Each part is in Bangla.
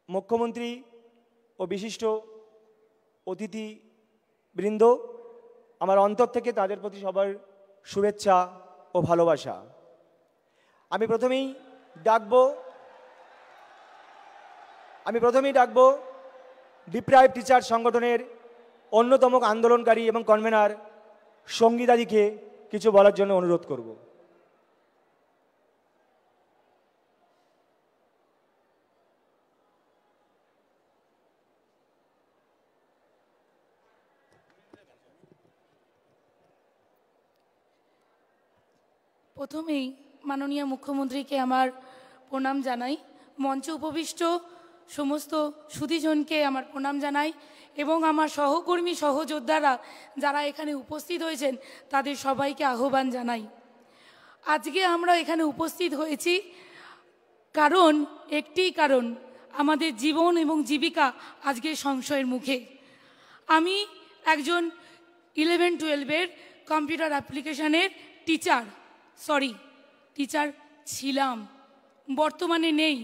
মুখ্যমন্ত্রী ও বিশিষ্ট অতিথিবৃন্দ, আমার অন্তর থেকে তাদের প্রতি সবার শুভেচ্ছা ও ভালোবাসা। আমি প্রথমেই ডাকবো ডিপ্রাইভ টিচার সংগঠনের অন্যতম আন্দোলনকারী এবং কনভেনার সঙ্গীতাদিকে কিছু বলার জন্য অনুরোধ করব। প্রথমেই মাননীয় মুখ্যমন্ত্রীকে আমার প্রণাম জানাই, মঞ্চে উপবিষ্ট সমস্ত সুধীজনকে আমার প্রণাম জানাই এবং আমার সহকর্মী সহযোদ্ধারা যারা এখানে উপস্থিত হয়েছেন তাদের সবাইকে আহ্বান জানাই। আজকে আমরা এখানে উপস্থিত হয়েছি একটি কারণ আমাদের জীবন এবং জীবিকা আজকে সংশয়ের মুখে। আমি একজন 11-12 কম্পিউটার অ্যাপ্লিকেশনের টিচার ছিলাম, বর্তমানে নেই।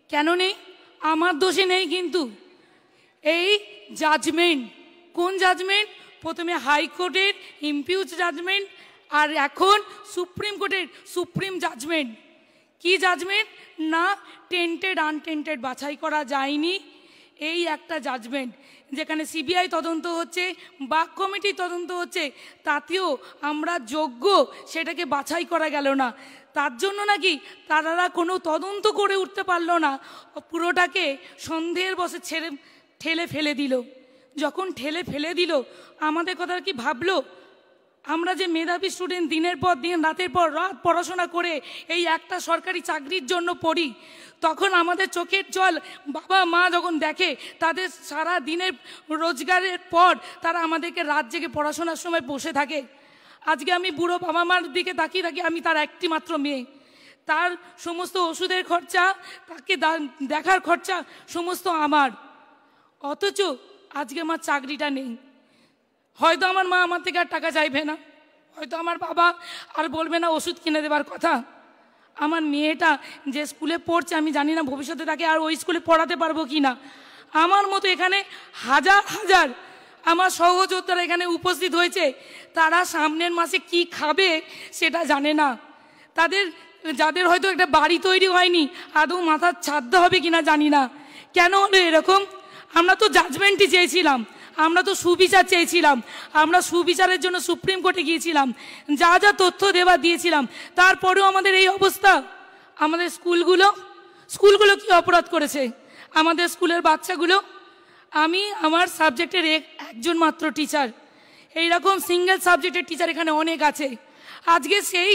কেন নেই? আমার দোষে নেই, কিন্তু এই জাজমেন্ট, কোন জাজমেন্ট? প্রথমে হাইকোর্টের ইমপিউজ জাজমেন্ট, আর এখন সুপ্রিম কোর্টের সুপ্রিম জাজমেন্ট। কি জাজমেন্ট? না টেন্টেড আনটেন্টেড বাছাই করা যায়নি, এই একটা জাজমেন্ট। যেখানে সিবিআই তদন্ত হচ্ছে, বাক কমিটি তদন্ত হচ্ছে, তাতেও আমরা যোগ্য সেটাকে বাছাই করা গেল না। তার জন্য নাকি তারা কোনো তদন্ত করে উঠতে পারলো না, পুরোটাকে সন্দেহের বশে ঠেলে ফেলে দিল। যখন ঠেলে ফেলে দিল, আমাদের কথা কি ভাবলো? আমরা যে মেধাবী স্টুডেন্ট, দিনের পর দিন রাতের পর রাত পড়াশোনা করে এই একটা সরকারি চাকরির জন্য পড়ি, তখন আমাদের চোখের জল বাবা মা যখন দেখে, তাদের সারা দিনের রোজগারের পর তারা আমাদেরকে রাত জেগে পড়াশোনার সময় বসে থাকে। আজকে আমি বুড়ো বাবা মার দিকে তাকিয়ে থাকি, আমি তার একটি মাত্র মেয়ে। তার সমস্ত ওষুধের খরচা, তাকে দেখার খরচা সমস্ত আমার। অথচ আজকে আমার চাকরিটা নেই। হয়তো আমার মা আমার থেকে আর টাকা চাইবে না, হয়তো আমার বাবা আর বলবে না ওষুধ কিনে দেবার কথা। আমার মেয়েটা যে স্কুলে পড়ছে, আমি জানি না ভবিষ্যতে তাকে আর ওই স্কুলে পড়াতে পারবো কি না। আমার মতো এখানে হাজার হাজার আমার সহযোদ্ধারা এখানে উপস্থিত হয়েছে, তারা সামনের মাসে কি খাবে সেটা জানে না। যাদের হয়তো একটা বাড়ি তৈরি হয়নি, আদৌ মাথার ছাদ হবে কিনা জানি না। কেন হলো এরকম? আমরা তো জাজমেন্টই চেয়েছিলাম, আমরা তো সুবিচার চেয়েছিলাম, আমরা সুবিচারের জন্য সুপ্রিম কোর্টে গিয়েছিলাম, যা যা তথ্য দেওয়া দিয়েছিলাম, তারপরেও আমাদের এই অবস্থা। আমাদের স্কুলগুলো কি অপরাধ করেছে? আমাদের স্কুলের বাচ্চাগুলো, আমি আমার সাবজেক্টের একজন মাত্র টিচার, এইরকম সিঙ্গেল সাবজেক্টের টিচার এখানে অনেক আছে। আজকে সেই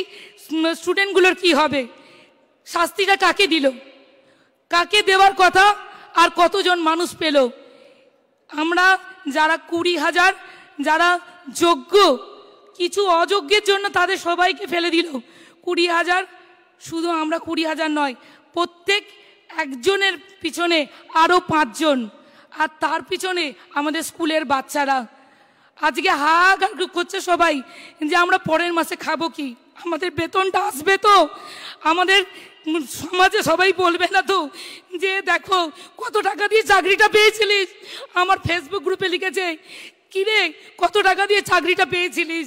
স্টুডেন্টগুলোর কি হবে? শাস্তিটা কাকে দিল? কাকে দেওয়ার কথা? আর কতজন মানুষ পেল? আমরা যারা 20,000 যারা যোগ্য, কিছু অযোগ্যের জন্য তাদের সবাইকে ফেলে দিল। 20,000, শুধু আমরা 20,000 নয়, প্রত্যেক একজনের পিছনে আরও 5 জন, আর তার পিছনে আমাদের স্কুলের বাচ্চারা। আজকে হাহাকার করছে সবাই যে আমরা পরের মাসে খাবো কি, আমাদের বেতনটা আসবে তো, আমাদের সমাজে সবাই বলবে না তো যে দেখো কত টাকা দিয়ে চাকরিটা পেয়েছিলিস। আমার ফেসবুক গ্রুপে লিখেছে, কিরে কত টাকা দিয়ে চাকরিটা পেয়েছিলিস,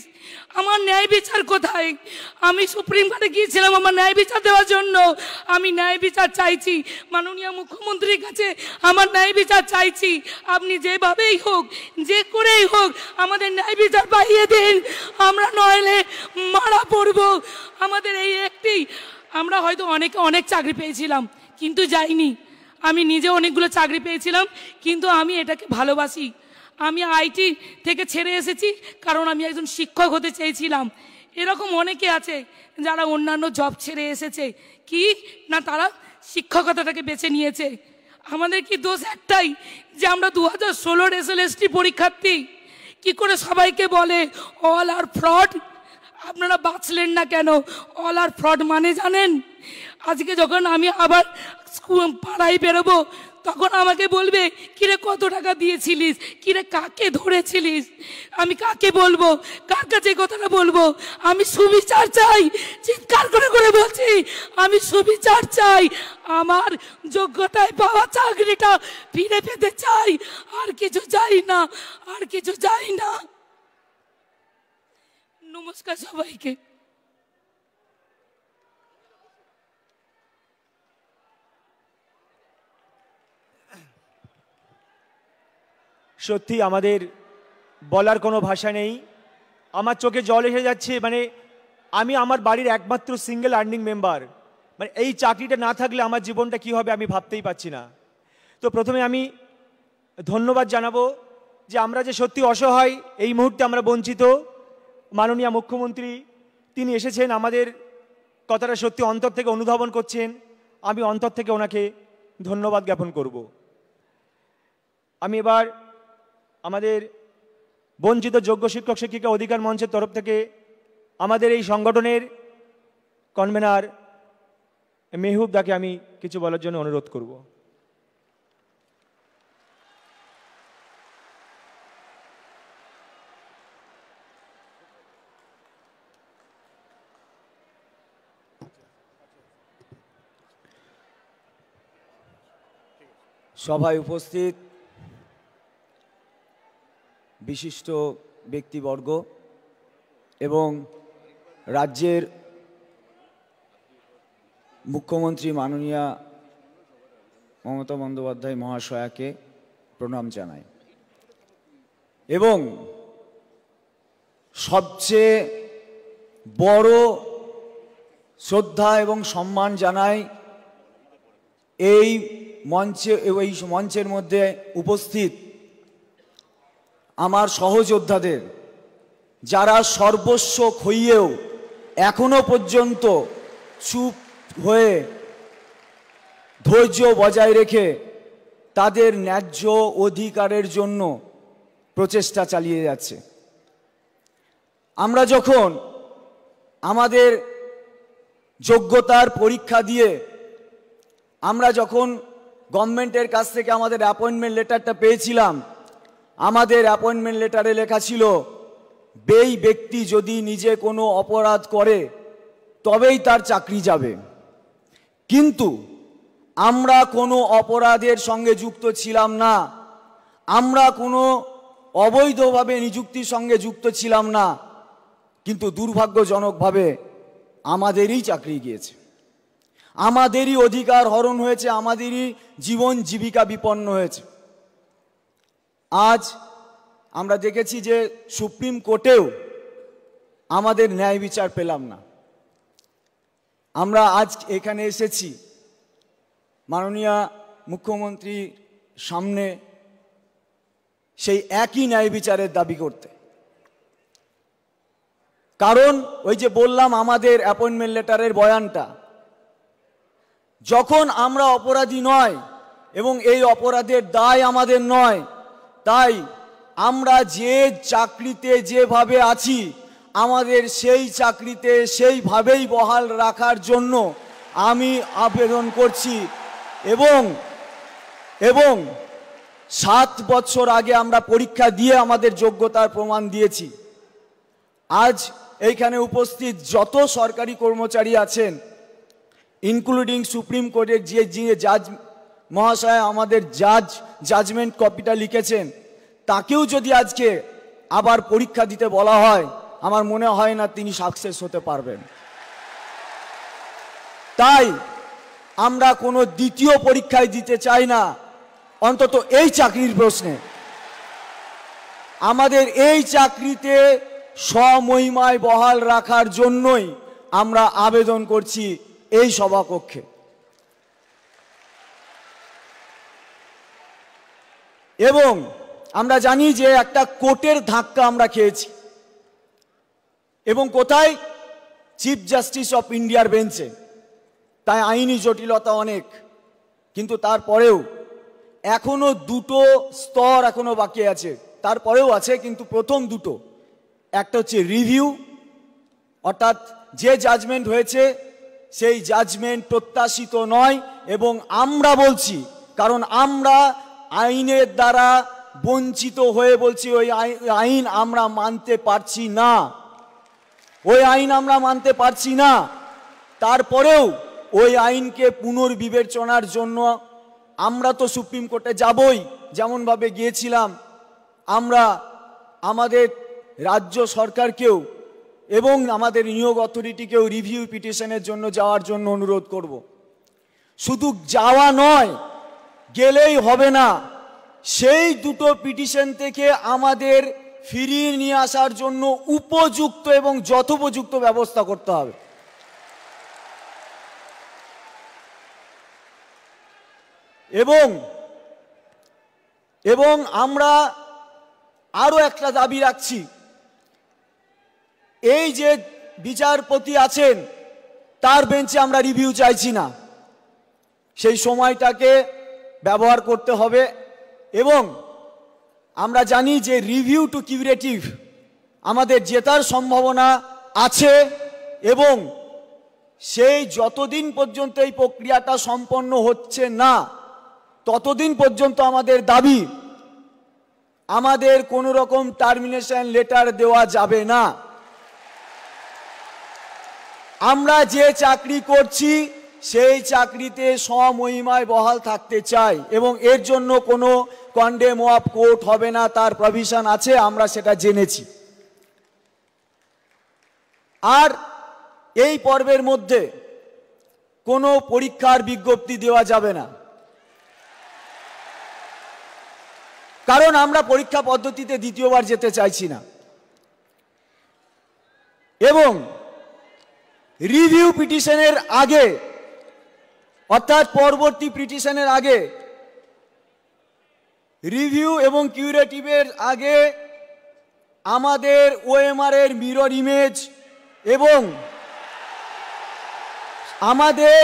আমার ন্যায় বিচার কোথায়? আমি সুপ্রিম কোর্টে গিয়েছিলাম আমার ন্যায় বিচার দেওয়ার জন্য। আমি ন্যায় বিচার চাইছি মাননীয় মুখ্যমন্ত্রীর কাছে, আমার ন্যায় বিচার চাইছি। আপনি যেভাবেই হোক, যে করেই হোক, আমাদের ন্যায় বিচার পাইয়ে দিন, আমরা নইলে মারা পড়ব। আমাদের এই একটি, আমরা হয়তো অনেক চাকরি পেয়েছিলাম কিন্তু যাইনি। আমি নিজে অনেকগুলো চাকরি পেয়েছিলাম, কিন্তু আমি এটাকে ভালোবাসি। আমি আইটি থেকে ছেড়ে এসেছি কারণ আমি একজন শিক্ষক হতে চেয়েছিলাম। এরকম অনেকে আছে যারা অন্যান্য জব ছেড়ে এসেছে, কি না তারা শিক্ষকতাটাকে বেছে নিয়েছে। আমাদের কি দোষ একটাই যে আমরা 2016 SLST পরীক্ষার্থী। কি করে সবাইকে বলে অল আর ফ্রড? আপনারা বাঁচলেন না কেন? অল আর ফ্রড মানে জানেন? আজকে যখন আমি আবার পাড়ায় বেরোবো, তখন আমাকে বলবে কিরে কত টাকা দিয়েছিলিস, কিরে কাকে ধরেছিলিস, আমি কাকে বলবো, কার কাছে কথাটা বলবো? আমি সুবিচার চাই, চিৎকার করে করে বলছি আমি সুবিচার চাই। আমার যোগ্যতায় পাওয়া চাকরিটা ফিরে পেতে চাই, আর কিছু চাই না, আর কিছু চাই না। নমস্কার সবাইকে। সত্যি আমাদের বলার কোনো ভাষা নেই, আমার চোখে জল এসে যাচ্ছে। মানে আমি আমার বাড়ির একমাত্র সিঙ্গেল আর্নিং মেম্বার, মানে এই চাকরিটা না থাকলে আমার জীবনটা কি হবে আমি ভাবতেই পারছি না। তো প্রথমে আমি ধন্যবাদ জানাবো যে আমরা যে সত্যি অসহায়, এই মুহূর্তে আমরা বঞ্চিত, মাননীয় মুখ্যমন্ত্রী তিনি এসেছেন, আমাদের কথাটা সত্যি অন্তর থেকে অনুধাবন করছেন। আমি অন্তর থেকে ওনাকে ধন্যবাদ জ্ঞাপন করব। আমি এবার আমাদের বঞ্চিত যোগ্য শিক্ষক শিক্ষিকা অধিকার মঞ্চের তরফ থেকে আমাদের এই সংগঠনের কনভেনার মেহবুব দাকে আমি কিছু বলার জন্য অনুরোধ করব। সভায় উপস্থিত বিশিষ্ট ব্যক্তিবর্গ এবং রাজ্যের মুখ্যমন্ত্রী মাননীয়া মমতা বন্দ্যোপাধ্যায় মহাশয়াকে প্রণাম জানাই এবং সবচেয়ে বড় শ্রদ্ধা এবং সম্মান জানাই এই মঞ্চের মধ্যে উপস্থিত আমার সহযোদ্ধাদের, যারা সর্বস্ব খইয়েও এখনো পর্যন্ত চুপ হয়ে ধৈর্য বজায় রেখে তাদের ন্যায্য অধিকারের জন্য প্রচেষ্টা চালিয়ে যাচ্ছে। আমরা যখন আমাদের যোগ্যতার পরীক্ষা দিয়ে আমরা যখন গভর্নমেন্টের কাছ থেকে আমাদের অ্যাপয়েন্টমেন্ট লেটারটা পেয়েছিলাম, আমাদের অ্যাপয়েন্টমেন্ট লেটারে লেখা ছিল এই ব্যক্তি যদি নিজে কোনো অপরাধ করে তবেই তার চাকরি যাবে। কিন্তু আমরা কোনো অপরাধের সঙ্গে যুক্ত ছিলাম না, আমরা কোনো অবৈধভাবে নিযুক্তির সঙ্গে যুক্ত ছিলাম না, কিন্তু দুর্ভাগ্যজনকভাবে আমাদেরই চাকরি গিয়েছে, আমাদেরই অধিকার হরণ হয়েছে, আমাদেরই জীবন জীবিকা বিপন্ন হয়েছে। আজ আমরা দেখেছি যে সুপ্রিম কোর্টেও আমাদের ন্যায় বিচার পেলাম না। আমরা আজ এখানে এসেছি মাননীয় মুখ্যমন্ত্রীর সামনে সেই একই ন্যায় বিচারের দাবি করতে। কারণ ওই যে বললাম আমাদের অ্যাপয়েন্টমেন্ট লেটারের বয়ানটা, যখন আমরা অপরাধী নয় এবং এই অপরাধের দায় আমাদের নয়, তাই আমরা যে চাকরিতে যেভাবে আছি আমাদের সেই চাকরিতে সেইভাবেই বহাল রাখার জন্য আমি আবেদন করছি। এবং 7 বছর আগে আমরা পরীক্ষা দিয়ে আমাদের যোগ্যতার প্রমাণ দিয়েছি। আজ এইখানে উপস্থিত যত সরকারি কর্মচারী আছেন, ইনক্লুডিং সুপ্রিম কোর্টের যে জাজ মহাশয় আমাদের জাজমেন্ট কপিটা লিখেছেন, তাকেও যদি আজকে আবার পরীক্ষা দিতে বলা হয়, আমার মনে হয় না তিনি সাকসেস হতে পারবেন। তাই আমরা কোনো দ্বিতীয় পরীক্ষায় দিতে চাই না, অন্তত এই চাকরির প্রশ্নে। আমাদের এই চাকরিতে স্বমহিমায় বহাল রাখার জন্যই আমরা আবেদন করছি এই সভাকক্ষে। এবং আমরা জানি যে একটা কোর্টের ধাক্কা আমরা খেয়েছি, এবং কোথায়? চিফ জাস্টিস অফ ইন্ডিয়ার বেঞ্চে। তাই আইনি জটিলতা অনেক, কিন্তু তারপরেও এখনো 2টো স্তর এখনো বাকি আছে। তারপরেও আছে, কিন্তু প্রথম 2টো, একটা হচ্ছে রিভিউ, অর্থাৎ যে জাজমেন্ট হয়েছে সেই জাজমেন্ট প্রত্যাশিত নয়, এবং আমরা বলছি কারণ আমরা আইনের দ্বারা বঞ্চিত হয়ে বলছি ওই আইন আমরা মানতে পারছি না, ওই আইন আমরা মানতে পারছি না। তারপরেও ওই আইনকে পুনর্বিবেচনার জন্য আমরা তো সুপ্রিম কোর্টে যাবই, যেমনভাবে গিয়েছিলাম আমরা আমাদের রাজ্য সরকারকেও এবং আমাদের নিয়োগ অথরিটিকেও রিভিউ পিটিশনের জন্য যাওয়ার জন্য অনুরোধ করব। শুধু যাওয়া নয়, গেলেই হবে না, সেই দুটো পিটিশন থেকে আমাদের ফিরিয়ে নিয়ে আসার জন্য উপযুক্ত এবং যথোপযুক্ত ব্যবস্থা করতে হবে। এবং আমরা আরো একটা দাবি রাখছি, এই যে বিচারপতি আছেন তার বেঞ্চে আমরা রিভিউ চাইছি না, সেই সময়টাকে ব্যবহার করতে হবে। এবং আমরা জানি যে রিভিউ টু কিউরেটিভ আমাদের জেতার সম্ভাবনা আছে, এবং সেই যতদিন পর্যন্ত এই প্রক্রিয়াটা সম্পন্ন হচ্ছে না ততদিন পর্যন্ত আমাদের দাবি, আমাদের কোনো রকম টার্মিনেশন লেটার দেওয়া যাবে না। আমরা যে চাকরি করছি সেই চাকরিতে সমহিমায় বহাল থাকতে চাই, এবং এর জন্য কোনো কন্ডেম অফ কোর্ট হবে না, তার প্রভিশন আছে, আমরা সেটা জেনেছি। আর এই পর্বের মধ্যে কোনো পরীক্ষার বিজ্ঞপ্তি দেওয়া যাবে না, কারণ আমরা পরীক্ষা পদ্ধতিতে দ্বিতীয়বার যেতে চাইছি না। এবং রিভিউ পিটিশনের আগে, অর্থাৎ পরবর্তী পিটিশনের আগে, রিভিউ এবং কিউরেটিভের আগে আমাদের ওএমআর এর মিরর ইমেজ এবং আমাদের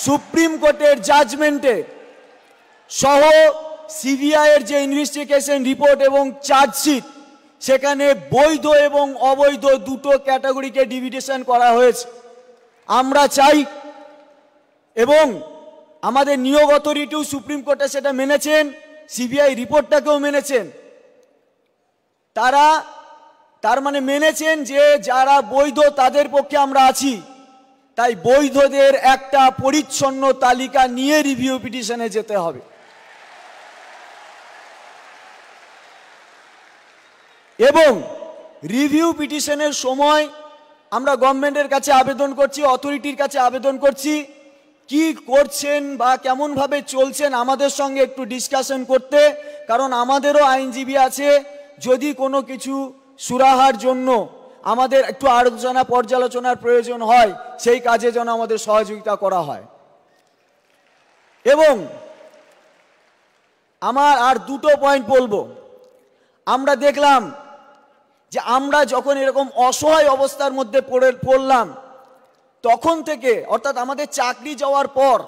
সুপ্রিম কোর্টের জাজমেন্টে সহ সিবিআই এর যে ইনভেস্টিগেশন রিপোর্ট এবং চার্জশিট, সেখানে বৈধ এবং অবৈধ দুটো ক্যাটাগরিকে ডিভিডেশন করা হয়েছে। আমরা চাই, এবং আমাদের নিয়োগ অথরিটিও সুপ্রিম কোর্টে সেটা মেনেছেন, সিবিআই রিপোর্টটাকেও মেনেছেন, তার মানে মেনেছেন যে যারা বৈধ তাদের পক্ষে আমরা আছি, তাই বৈধদের একটা পরিচ্ছন্ন তালিকা নিয়ে রিভিউ পিটিশনে যেতে হবে। এবং রিভিউ পিটিশনের সময় আমরা গভর্নমেন্টের কাছে আবেদন করছি, অথরিটির কাছে আবেদন করছি, কি করছেন বা কেমনভাবে চলছেন আমাদের সঙ্গে একটু ডিসকাশন করতে, কারণ আমাদেরও আইনজীবী আছে, যদি কোনো কিছু সুরাহার জন্য আমাদের একটু আলোচনা পর্যালোচনার প্রয়োজন হয় সেই কাজে যেন আমাদের সহযোগিতা করা হয়। এবং আমার আর দুটো পয়েন্ট বলবো। আমরা দেখলাম যে আমরা যখন এরকম অসহায় অবস্থার মধ্যে পড়লাম তখন থেকে, অর্থাৎ আমাদের চাকরি যাওয়ার পর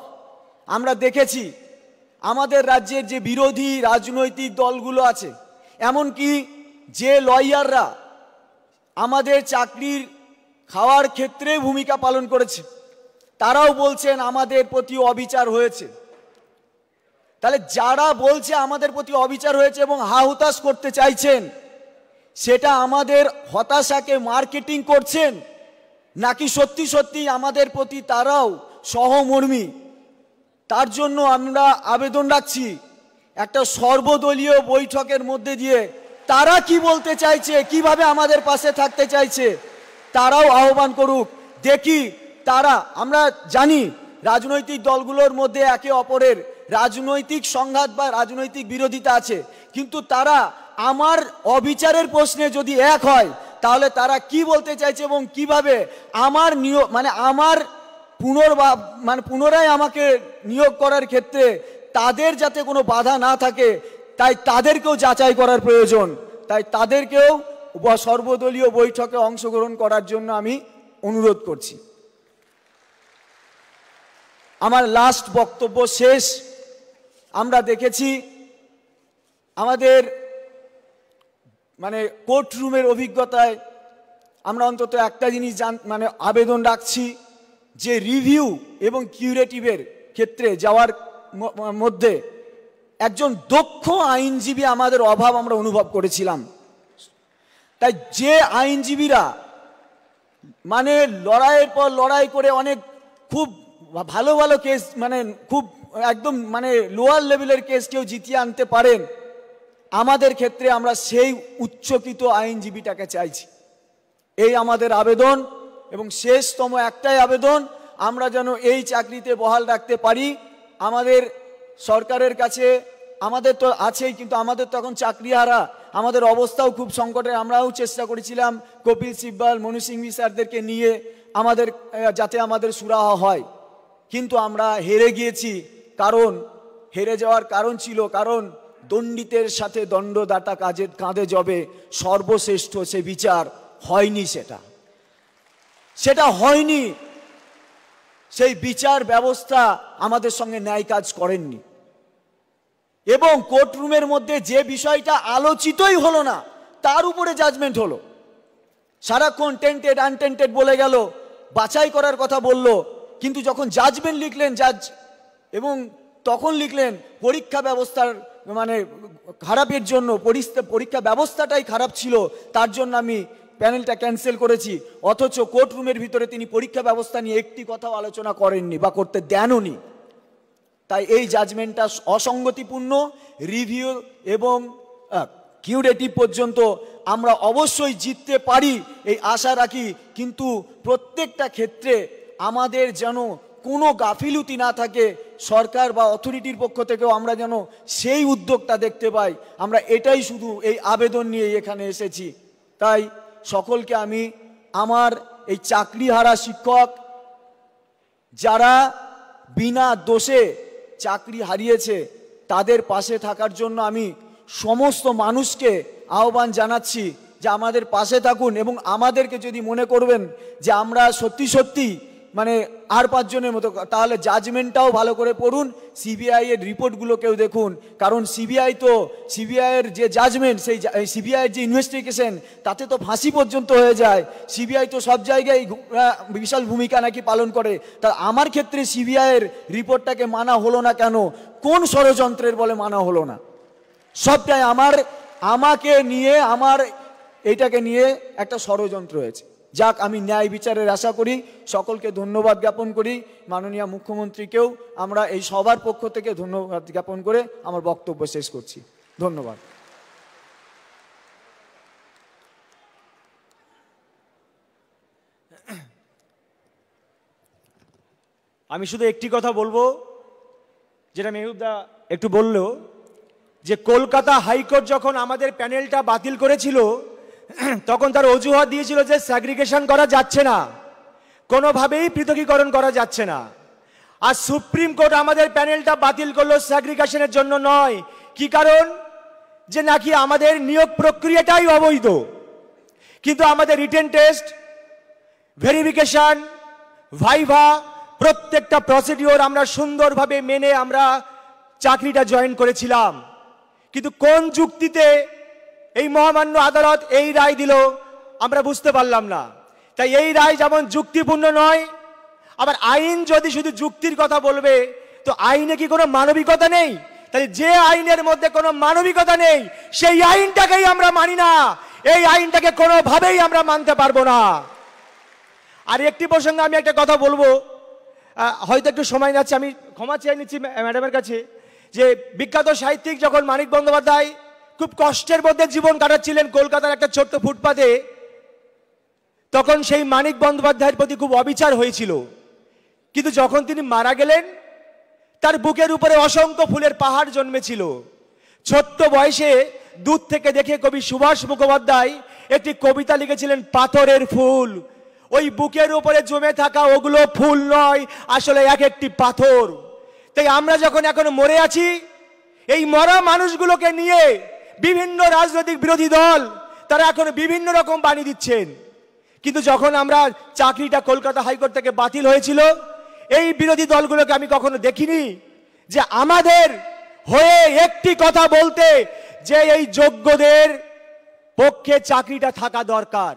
আমরা দেখেছি আমাদের রাজ্যের যে বিরোধী রাজনৈতিক দলগুলো আছে, এমনকি যে লয়াররা আমাদের চাকরির খাওয়ার ক্ষেত্রে ভূমিকা পালন করেছে, তারাও বলছেন আমাদের প্রতি অবিচার হয়েছে। তাহলে যারা বলছে আমাদের প্রতি অবিচার হয়েছে এবং হাহুতাশ করতে চাইছেন, সেটা আমাদের হতাশাকে মার্কেটিং করছেন, নাকি সত্যি সত্যি আমাদের প্রতি তারাও সহমর্মী? তার জন্য আমরা আবেদন রাখছি একটা সর্বদলীয় বৈঠকের মধ্যে দিয়ে তারা কি বলতে চাইছে, কিভাবে আমাদের পাশে থাকতে চাইছে, তারাও আহ্বান করুক। দেখি তারা, আমরা জানি রাজনৈতিক দলগুলোর মধ্যে একে অপরের রাজনৈতিক সংঘাত বা রাজনৈতিক বিরোধিতা আছে, কিন্তু তারা আমার অবিচারের প্রশ্নে যদি এক হয় তাহলে তারা কি বলতে চাইছে এবং কিভাবে আমার নিয়োগ আমার পুনরায় আমাকে নিয়োগ করার ক্ষেত্রে তাদের যাতে কোনো বাধা না থাকে, তাই তাদেরকেও যাচাই করার প্রয়োজন। তাই তাদেরকেও সর্বদলীয় বৈঠকে অংশগ্রহণ করার জন্য আমি অনুরোধ করছি। আমার লাস্ট বক্তব্য শেষ। আমরা দেখেছি আমাদের কোর্ট রুমের অভিজ্ঞতায় আমরা অন্তত একটা জিনিস আবেদন রাখছি, যে রিভিউ এবং কিউরেটিভের ক্ষেত্রে যাওয়ার মধ্যে একজন দক্ষ আইনজীবী আমাদের অভাব আমরা অনুভব করেছিলাম। তাই যে আইনজীবীরা মানে লড়াইয়ের পর লড়াই করে অনেক খুব ভালো ভালো কেস, মানে খুব একদম মানে লোয়ার লেভেলের কেস কেউ জিতিয়ে আনতে পারেন, আমাদের ক্ষেত্রে আমরা সেই উচ্চকিত আইনজীবীটাকে চাইছি। এই আমাদের আবেদন, এবং শেষতম একটাই আবেদন, আমরা যেন এই চাকরিতে বহাল রাখতে পারি। আমাদের সরকারের কাছে, আমাদের তো আছেই, কিন্তু আমাদের তখন চাকরিহারা, আমাদের অবস্থাও খুব সংকটে। আমরাও চেষ্টা করেছিলাম কপিল সিব্বল, মনু সিংভি স্যারদেরকে নিয়ে আমাদের যাতে আমাদের সুরাহা হয়, কিন্তু আমরা হেরে গিয়েছি। কারণ হেরে যাওয়ার কারণ ছিল, কারণ দণ্ডিতের সাথে দণ্ডদাতা কাঁধে জবে, সর্বশ্রেষ্ঠ সে বিচার হয়নি, সেটা হয়নি। সেই বিচার ব্যবস্থা আমাদের সঙ্গে ন্যায় কাজ করেননি, এবং কোর্টরুমের মধ্যে যে বিষয়টা আলোচিতই হলো না তার উপরে জাজমেন্ট হলো। সারাক্ষণ টেন্টেড আনটেন্টেড বলে গেল, বাছাই করার কথা বলল, কিন্তু যখন জাজমেন্ট লিখলেন জাজ, এবং তখন লিখলেন পরীক্ষা ব্যবস্থার মানে খারাপের জন্য, পরীক্ষা ব্যবস্থাটাই খারাপ ছিল, তার জন্য আমি প্যানেলটা ক্যান্সেল করেছি। অথচ কোর্টরুমের ভিতরে তিনি পরীক্ষা ব্যবস্থা নিয়ে একটি কথাও আলোচনা করেননি বা করতে দেনওনি। তাই এই জাজমেন্টটা অসঙ্গতিপূর্ণ। রিভিউ এবং কিউরেটিভ পর্যন্ত আমরা অবশ্যই জিততে পারি এই আশা রাখি, কিন্তু প্রত্যেকটা ক্ষেত্রে আমাদের যেন কোনো গাফিলতি না থাকে, সরকার বা অথরিটির পক্ষ থেকেও আমরা যেন সেই উদ্যোগটা দেখতে পাই। আমরা এটাই শুধু এই আবেদন নিয়ে এখানে এসেছি। তাই সকলকে আমি আমার এই চাকরিহারা শিক্ষক, যারা বিনা দোষে চাকরি হারিয়েছে, তাদের পাশে থাকার জন্য আমি সমস্ত মানুষকে আহ্বান জানাচ্ছি যে আমাদের পাশে থাকুন, এবং আমাদেরকে যদি মনে করবেন যে আমরা সত্যি সত্যি মানে আর 5 জনের মতো, তাহলে জাজমেন্টটাও ভালো করে পড়ুন, সিবিআই এর রিপোর্টগুলোকেও দেখুন। কারণ সিবিআইয়ের যে জাজমেন্ট, সেই সিবিআইয়ের যে ইনভেস্টিগেশন, তাতে তো ফাঁসি পর্যন্ত হয়ে যায়। সিবিআই তো সব জায়গায় বিশাল ভূমিকা নাকি পালন করে। তা আমার ক্ষেত্রে সিবিআইয়ের রিপোর্টটাকে মানা হলো না কেন? কোন ষড়যন্ত্রের বলে মানা হলো না? সবটাই আমাকে নিয়ে, আমার এইটাকে নিয়ে একটা ষড়যন্ত্র হয়েছে। যাক, আমি ন্যায় বিচারের আশা করি। সকলকে ধন্যবাদ জ্ঞাপন করি। মাননীয় মুখ্যমন্ত্রীকেও আমরা এই সবার পক্ষ থেকে ধন্যবাদ জ্ঞাপন করে আমার বক্তব্য শেষ করছি। ধন্যবাদ। আমি শুধু একটি কথা বলবো, যেটা মেহবুবদা একটু বলল, যে কলকাতা হাইকোর্ট যখন আমাদের প্যানেলটা বাতিল করেছিল, তখন তার অজুহাত দিয়েছিল যে স্যাগ্রিগেশন করা যাচ্ছে না, কোনোভাবেই পৃথকীকরণ করা যাচ্ছে না। আর সুপ্রিম কোর্ট আমাদের প্যানেলটা বাতিল করলো স্যাগ্রিগেশনের জন্য নয়। কি কারণ? যে নাকি আমাদের নিয়োগ প্রক্রিয়াটাই অবৈধ। কিন্তু আমাদের রিটেন টেস্ট, ভেরিফিকেশন, ভাইভা, প্রত্যেকটা প্রসিডিওর আমরা সুন্দরভাবে মেনে আমরা চাকরিটা জয়েন করেছিলাম। কিন্তু কোন যুক্তিতে এই মহামান্য আদালত এই রায় দিল আমরা বুঝতে পারলাম না। তাই এই রায় যেমন যুক্তিপূর্ণ নয়, আবার আইন যদি শুধু যুক্তির কথা বলবে, তো আইনে কি কোনো মানবিকতা নেই? তাহলে যে আইনের মধ্যে কোনো মানবিকতা নেই, সেই আইনটাকেই আমরা মানি না। এই আইনটাকে কোনোভাবেই আমরা মানতে পারবো না। আর একটি প্রসঙ্গে আমি একটা কথা বলবো, হয়তো একটু সময় যাচ্ছে, আমি ক্ষমা চেয়ে নিচ্ছি ম্যাডামের কাছে, যে বিখ্যাত সাহিত্যিক যখন মানিক বন্দ্যোপাধ্যায় খুব কষ্টের মধ্যে জীবন কাটাচ্ছিলেন কলকাতার একটা ছোট্ট ফুটপাতে, তখন সেই মানিক বন্দ্যোপাধ্যায়ের প্রতি খুব অবিচার হয়েছিল। কিন্তু যখন তিনি মারা গেলেন, তার বুকের উপরে অসংখ্য ফুলের পাহাড় জন্মেছিল। ছোট্ট বয়সে দূর থেকে দেখে কবি সুভাষ মুখোপাধ্যায় একটি কবিতা লিখেছিলেন, পাথরের ফুল। ওই বুকের উপরে জমে থাকা ওগুলো ফুল নয়, আসলে এক একটি পাথর। তাই আমরা যখন এখন মরে আছি, এই মরা মানুষগুলোকে নিয়ে বিভিন্ন রাজনৈতিক বিরোধী দল তারা এখন বিভিন্ন রকম বাণী দিচ্ছেন। কিন্তু যখন আমরা চাকরিটা কলকাতা হাইকোর্ট থেকে বাতিল হয়েছিল, এই বিরোধী দলগুলোকে আমি কখনো দেখিনি যে আমাদের হয়ে একটি কথা বলতে, যে এই যোগ্যদের পক্ষে চাকরিটা থাকা দরকার।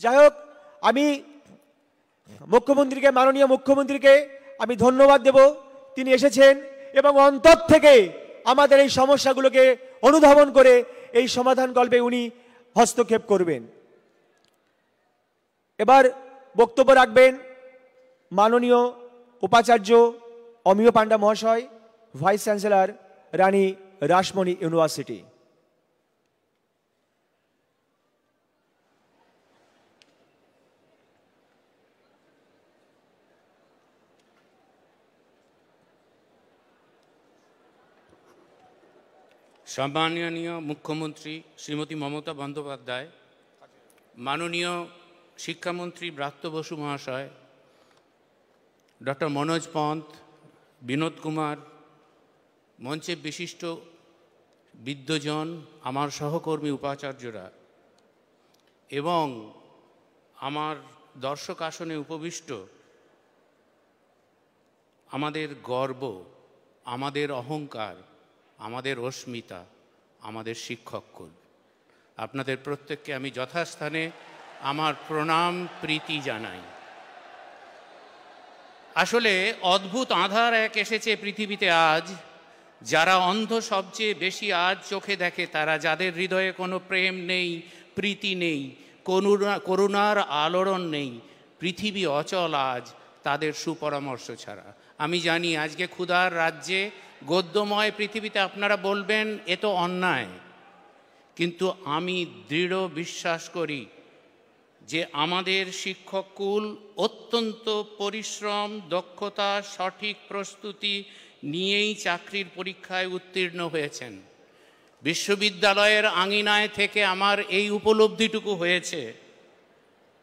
যাই হোক, আমি মুখ্যমন্ত্রীকে, মাননীয় মুখ্যমন্ত্রীকে আমি ধন্যবাদ দেব, তিনি এসেছেন এবং অন্তর থেকে আমাদের এই সমস্যাগুলোকে অনুধাবন করে এই সমাধান কল্পে উনি হস্তক্ষেপ করবেন। এবার বক্তব্য রাখবেন মাননীয় উপাচার্য অমিয় পান্ডা মহাশয়, ভাইস চ্যান্সেলর রানী রাসমণি ইউনিভার্সিটি। সম্মাননীয় মুখ্যমন্ত্রী শ্রীমতী মমতা বন্দ্যোপাধ্যায়, মাননীয় শিক্ষামন্ত্রী ব্রাত্য বসু মহাশয়, ডক্টর মনোজ পন্থ, বিনোদ কুমার, মঞ্চে বিশিষ্ট বিদ্বজন, আমার সহকর্মী উপাচার্যরা এবং আমার দর্শক আসনে উপবিষ্ট আমাদের গর্ব, আমাদের অহংকার, আমাদের অস্মিতা, আমাদের শিক্ষককুল, আপনাদের প্রত্যেককে আমি যথাস্থানে আমার প্রণাম প্রীতি জানাই। আসলে অদ্ভুত আঁধার এক এসেছে পৃথিবীতে আজ। যারা অন্ধ সবচেয়ে বেশি আজ চোখে দেখে, তারা যাদের হৃদয়ে কোনো প্রেম নেই, প্রীতি নেই, করুণার আলোড়ন নেই, পৃথিবী অচল আজ তাদের সুপরামর্শ ছাড়া। আমি জানি আজকে ক্ষুধার রাজ্যে গদ্যময় পৃথিবীতে আপনারা বলবেন এ তো অন্যায়, কিন্তু আমি দৃঢ় বিশ্বাস করি যে আমাদের শিক্ষককুল অত্যন্ত পরিশ্রম, দক্ষতা, সঠিক প্রস্তুতি নিয়েই চাকরির পরীক্ষায় উত্তীর্ণ হয়েছেন। বিশ্ববিদ্যালয়ের আঙিনায় থেকে আমার এই উপলব্ধিটুকু হয়েছে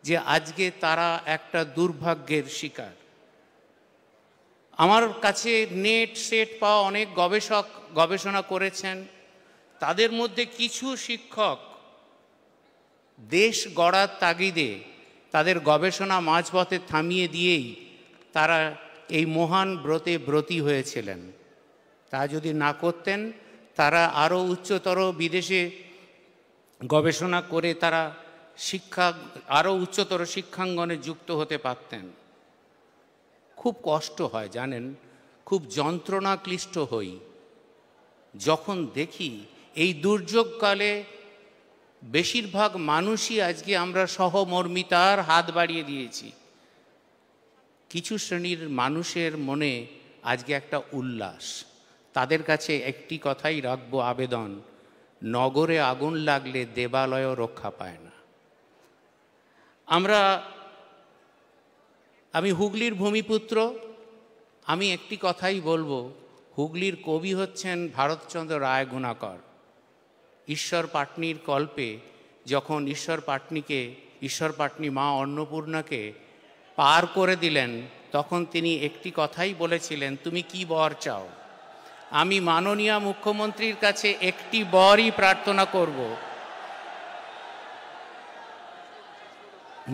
যে আজকে তারা একটা দুর্ভাগ্যের শিকার। আমার কাছে নেট সেট পাওয়া অনেক গবেষক গবেষণা করেছেন, তাদের মধ্যে কিছু শিক্ষক দেশ গড়ার তাগিদে তাদের গবেষণা মাঝপথে থামিয়ে দিয়েই তারা এই মহান ব্রতে ব্রতী হয়েছিলেন। তা যদি না করতেন, তারা আরও উচ্চতর বিদেশে গবেষণা করে তারা আরও উচ্চতর শিক্ষাঙ্গনে যুক্ত হতে পারতেন। খুব কষ্ট হয় জানেন, খুব যন্ত্রণা ক্লিষ্ট হই যখন দেখি এই দুর্যোগকালে বেশিরভাগ মানুষই আজকে আমরা সহমর্মিতার হাত বাড়িয়ে দিয়েছি। কিছু শ্রেণীর মানুষের মনে আজকে একটা উল্লাস। তাদের কাছে একটি কথাই রাখবো আবেদন, নগরে আগুন লাগলে দেবালয়ও রক্ষা পায় না। আমি হুগলির ভূমিপুত্র, আমি একটি কথাই বলবো, হুগলির কবি হচ্ছেন ভারতচন্দ্র রায় গুণাকর। ঈশ্বর পাটনির কল্পে যখন ঈশ্বর পাটনি মা অন্নপূর্ণাকে পার করে দিলেন, তখন তিনি একটি কথাই বলেছিলেন, তুমি কি বর চাও? আমি মাননীয় মুখ্যমন্ত্রীর কাছে একটি বরই প্রার্থনা করব,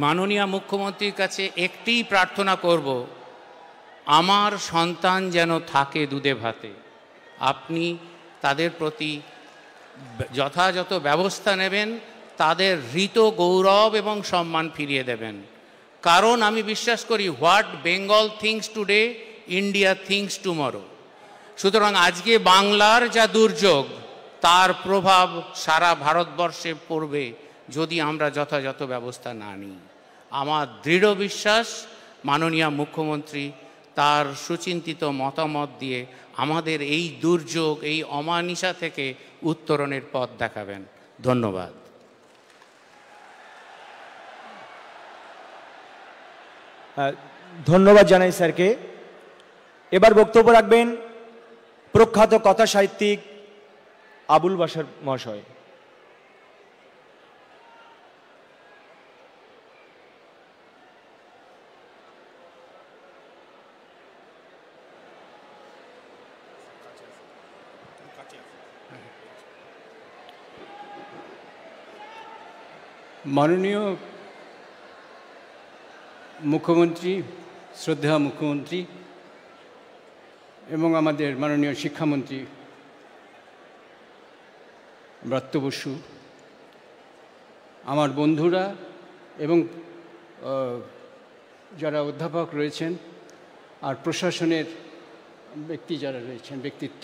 মাননীয় মুখ্যমন্ত্রীর কাছে একটিই প্রার্থনা করব, আমার সন্তান যেন থাকে দুধে ভাতে। আপনি তাদের প্রতি যথাযথ ব্যবস্থা নেবেন, তাদের হৃত গৌরব এবং সম্মান ফিরিয়ে দেবেন। কারণ আমি বিশ্বাস করি, what Bengal things today, India things tomorrow. সুতরাং আজকে বাংলার যা দুর্যোগ, তার প্রভাব সারা ভারতবর্ষে পড়বে যদি আমরা যথাযথ ব্যবস্থা না নিই। আমার দৃঢ় বিশ্বাস মাননীয় মুখ্যমন্ত্রী তার সুচিন্তিত মতামত দিয়ে আমাদের এই দুর্যোগ, এই অমানিসা থেকে উত্তরণের পথ দেখাবেন। ধন্যবাদ। ধন্যবাদ জানাই স্যারকে। এবার বক্তব্য রাখবেন প্রখ্যাত কথা সাহিত্যিক আবুল বাশার মহাশয়। মাননীয় মুখ্যমন্ত্রী, শ্রদ্ধা মুখ্যমন্ত্রী এবং আমাদের মাননীয় শিক্ষামন্ত্রী ব্রাত্য বসু, আমার বন্ধুরা এবং যারা অধ্যাপক রয়েছেন আর প্রশাসনের ব্যক্তি যারা রয়েছেন, ব্যক্তিত্ব,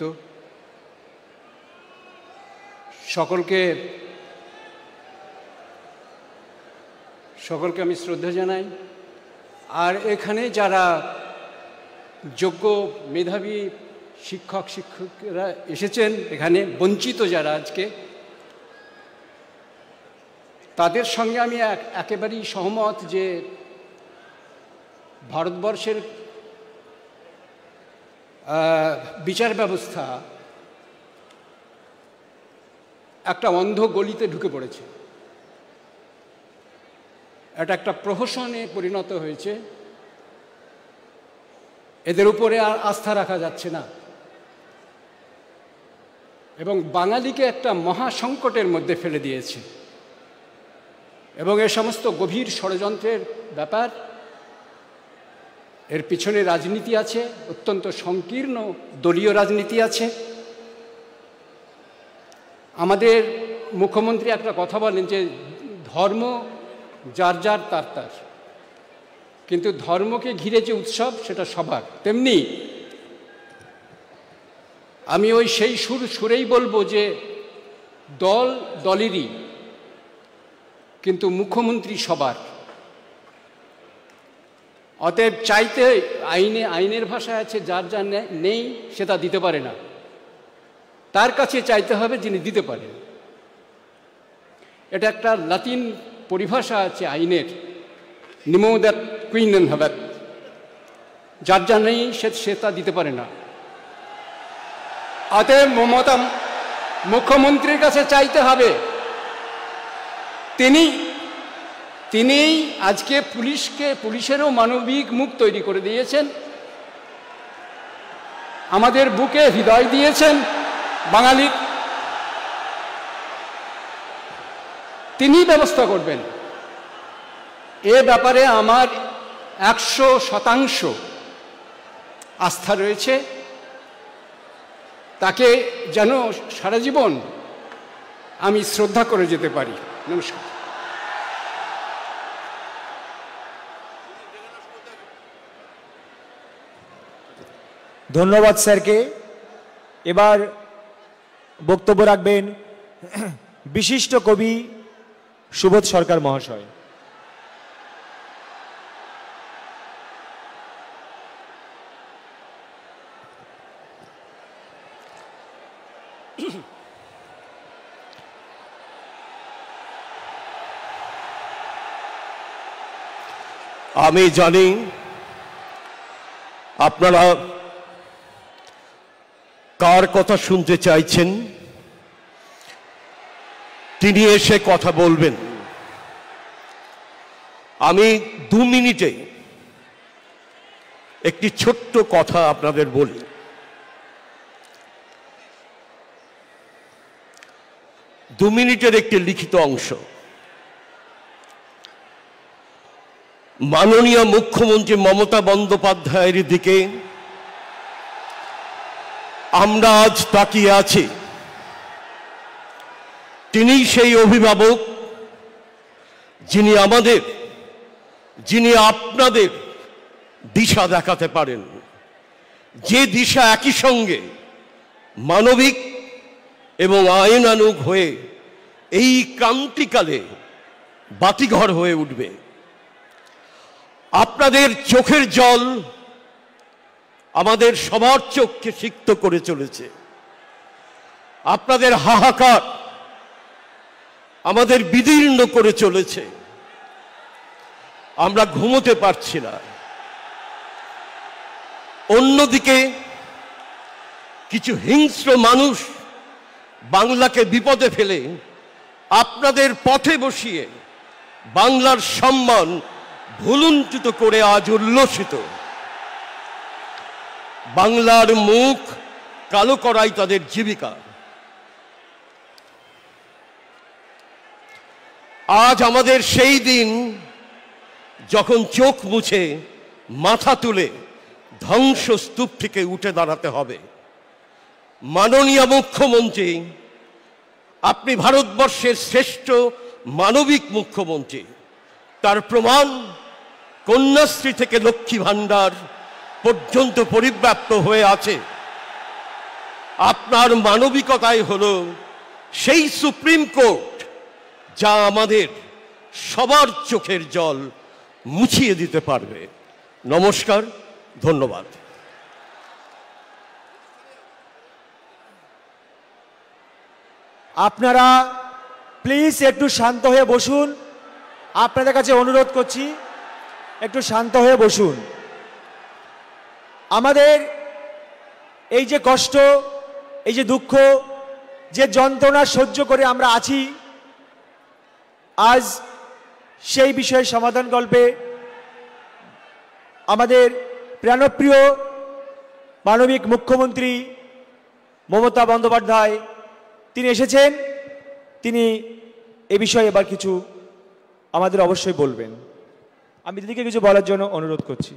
সকলকে আমি শ্রদ্ধা জানাই। আর এখানে যারা যোগ্য মেধাবী শিক্ষকরা এসেছেন, এখানে বঞ্চিত যারা আজকে, তাদের সঙ্গে আমি একেবারেই সহমত যে ভারতবর্ষের বিচার ব্যবস্থা একটা অন্ধ গলিতে ঢুকে পড়েছে। এটা একটা প্রহসনে পরিণত হয়েছে। এদের উপরে আর আস্থা রাখা যাচ্ছে না এবং বাঙালিকে একটা মহা সংকটের মধ্যে ফেলে দিয়েছে। এবং এ সমস্ত গভীর ষড়যন্ত্রের ব্যাপার, এর পিছনে রাজনীতি আছে, অত্যন্ত সংকীর্ণ দলীয় রাজনীতি আছে। আমাদের মুখ্যমন্ত্রী একটা কথা বলেন যে ধর্ম যার যার তার তার, কিন্তু ধর্মকে ঘিরে যে উৎসব সেটা সবার। তেমনি আমি ওই সেই সুরেই বলবো যে দল দলেরই, কিন্তু মুখ্যমন্ত্রী সবার। অতএব চাইতে আইনের ভাষায় আছে যার যা নেই সেটা দিতে পারে না, তার কাছে চাইতে হবে যিনি দিতে পারেন। এটা একটা লাতিন পরিভাষা আছে আইনের, নিমো দ্যাট কুইনেন হবে, যার যা নেই সে তা দিতে পারে না। অতএব মুখ্যমন্ত্রীর কাছে চাইতে হবে। তিনিই আজকে পুলিশেরও মানবিক মুখ তৈরি করে দিয়েছেন, আমাদের বুকে হৃদয় দিয়েছেন বাঙালি। তিনি ব্যবস্থা করবেন। এ ব্যাপারে আমার 100% আস্থা রয়েছে। তাকে যেন সারা জীবন আমি শ্রদ্ধা করে যেতে পারি। নমস্কার। ধন্যবাদ স্যারকে। এবার বক্তব্য রাখবেন বিশিষ্ট কবি সুবোধ সরকার মহাশয়। আমি জানি আপনারা কার কথা শুনতে চাইছেন, তিনি এসে কথা বলবেন। আমি 2 মিনিটে একটি ছোট্ট কথা আপনাদের বলি। দু মিনিটের একটি লিখিত অংশ। মাননীয় মুখ্যমন্ত্রী মমতা বন্দ্যোপাধ্যায়ের দিকে আমরা আজ তাকিয়ে আছি। তিনি সেই অভিভাবক যিনি আপনাদের দিশা দেখাতে পারেন, যে দিশা একই সঙ্গে মানবিক এবং আইনানুগ হয়ে এই ক্রান্তিকালে বাতিঘর হয়ে উঠবে। আপনাদের চোখের জল আমাদের সবার চোখকে সিক্ত করে চলেছে। আপনাদের হাহাকার আমাদের বিদীর্ণ করে চলেছে। আমরা ঘুমোতে পারছি না। অন্যদিকে কিছু হিংস্র মানুষ বাংলাকে বিপদে ফেলে আপনাদের পথে বসিয়ে বাংলার সম্মান ভুলুণ্ঠিত করে আজ উল্লসিত। বাংলার মুখ কালো করাই তাদের জীবিকা। আজ আমাদের সেই দিন যখন চোখ মুছে মাথা তুলে ধ্বংসস্তূপ থেকে উঠে দাঁড়াতে হবে। মাননীয় মুখ্যমন্ত্রী, আপনি ভারতবর্ষের শ্রেষ্ঠ মানবিক মুখ্যমন্ত্রী। তার প্রমাণ কন্যাশ্রী থেকে লক্ষ্মী ভাণ্ডার, পর্যন্ত পরিব্যাপ্ত হয়ে আছে। আপনার মানবিকতাই হলো সেই সুপ্রিম কোর্ট যা আমাদের সবার চোখের জল মুছিয়ে দিতে পারবে। নমস্কার, ধন্যবাদ। আপনারা প্লিজ একটু শান্ত হয়ে বসুন। আপনাদের কাছে অনুরোধ করছি, একটু শান্ত হয়ে বসুন। আমাদের এই যে কষ্ট, এই যে দুঃখ, যে যন্ত্রণা সহ্য করে আমরা আছি, আজ সেই বিষয়ে সমাধান কল্পে আমাদের প্রাণপ্রিয় মানবিক মুখ্যমন্ত্রী মমতা বন্দ্যোপাধ্যায় তিনি এসেছেন। তিনি এ বিষয়ে এবার কিছু আমাদের অবশ্যই বলবেন। আমি দিদিকে কিছু বলার জন্য অনুরোধ করছি।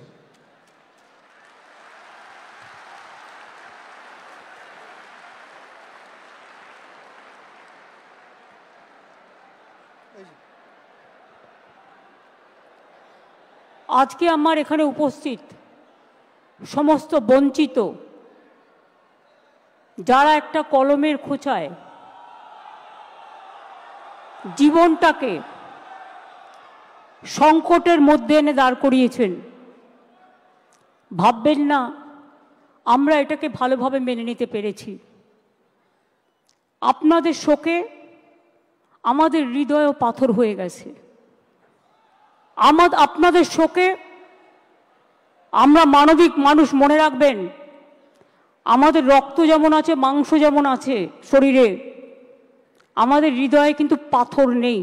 আজকে আমার এখানে উপস্থিত সমস্ত বঞ্চিত, যারা একটা কলমের খোঁচায় জীবনটাকে সংকটের মধ্যে এনে দাঁড় করিয়েছেন, ভাববেন না আমরা এটাকে ভালোভাবে মেনে নিতে পেরেছি। আপনাদের শোকে আমাদের হৃদয়ও পাথর হয়ে গেছে। আপনাদের শোকে আমরা মানবিক মানুষ, মনে রাখবেন আমাদের রক্ত যেমন আছে, মাংস যেমন আছে শরীরে, আমাদের হৃদয়ে কিন্তু পাথর নেই।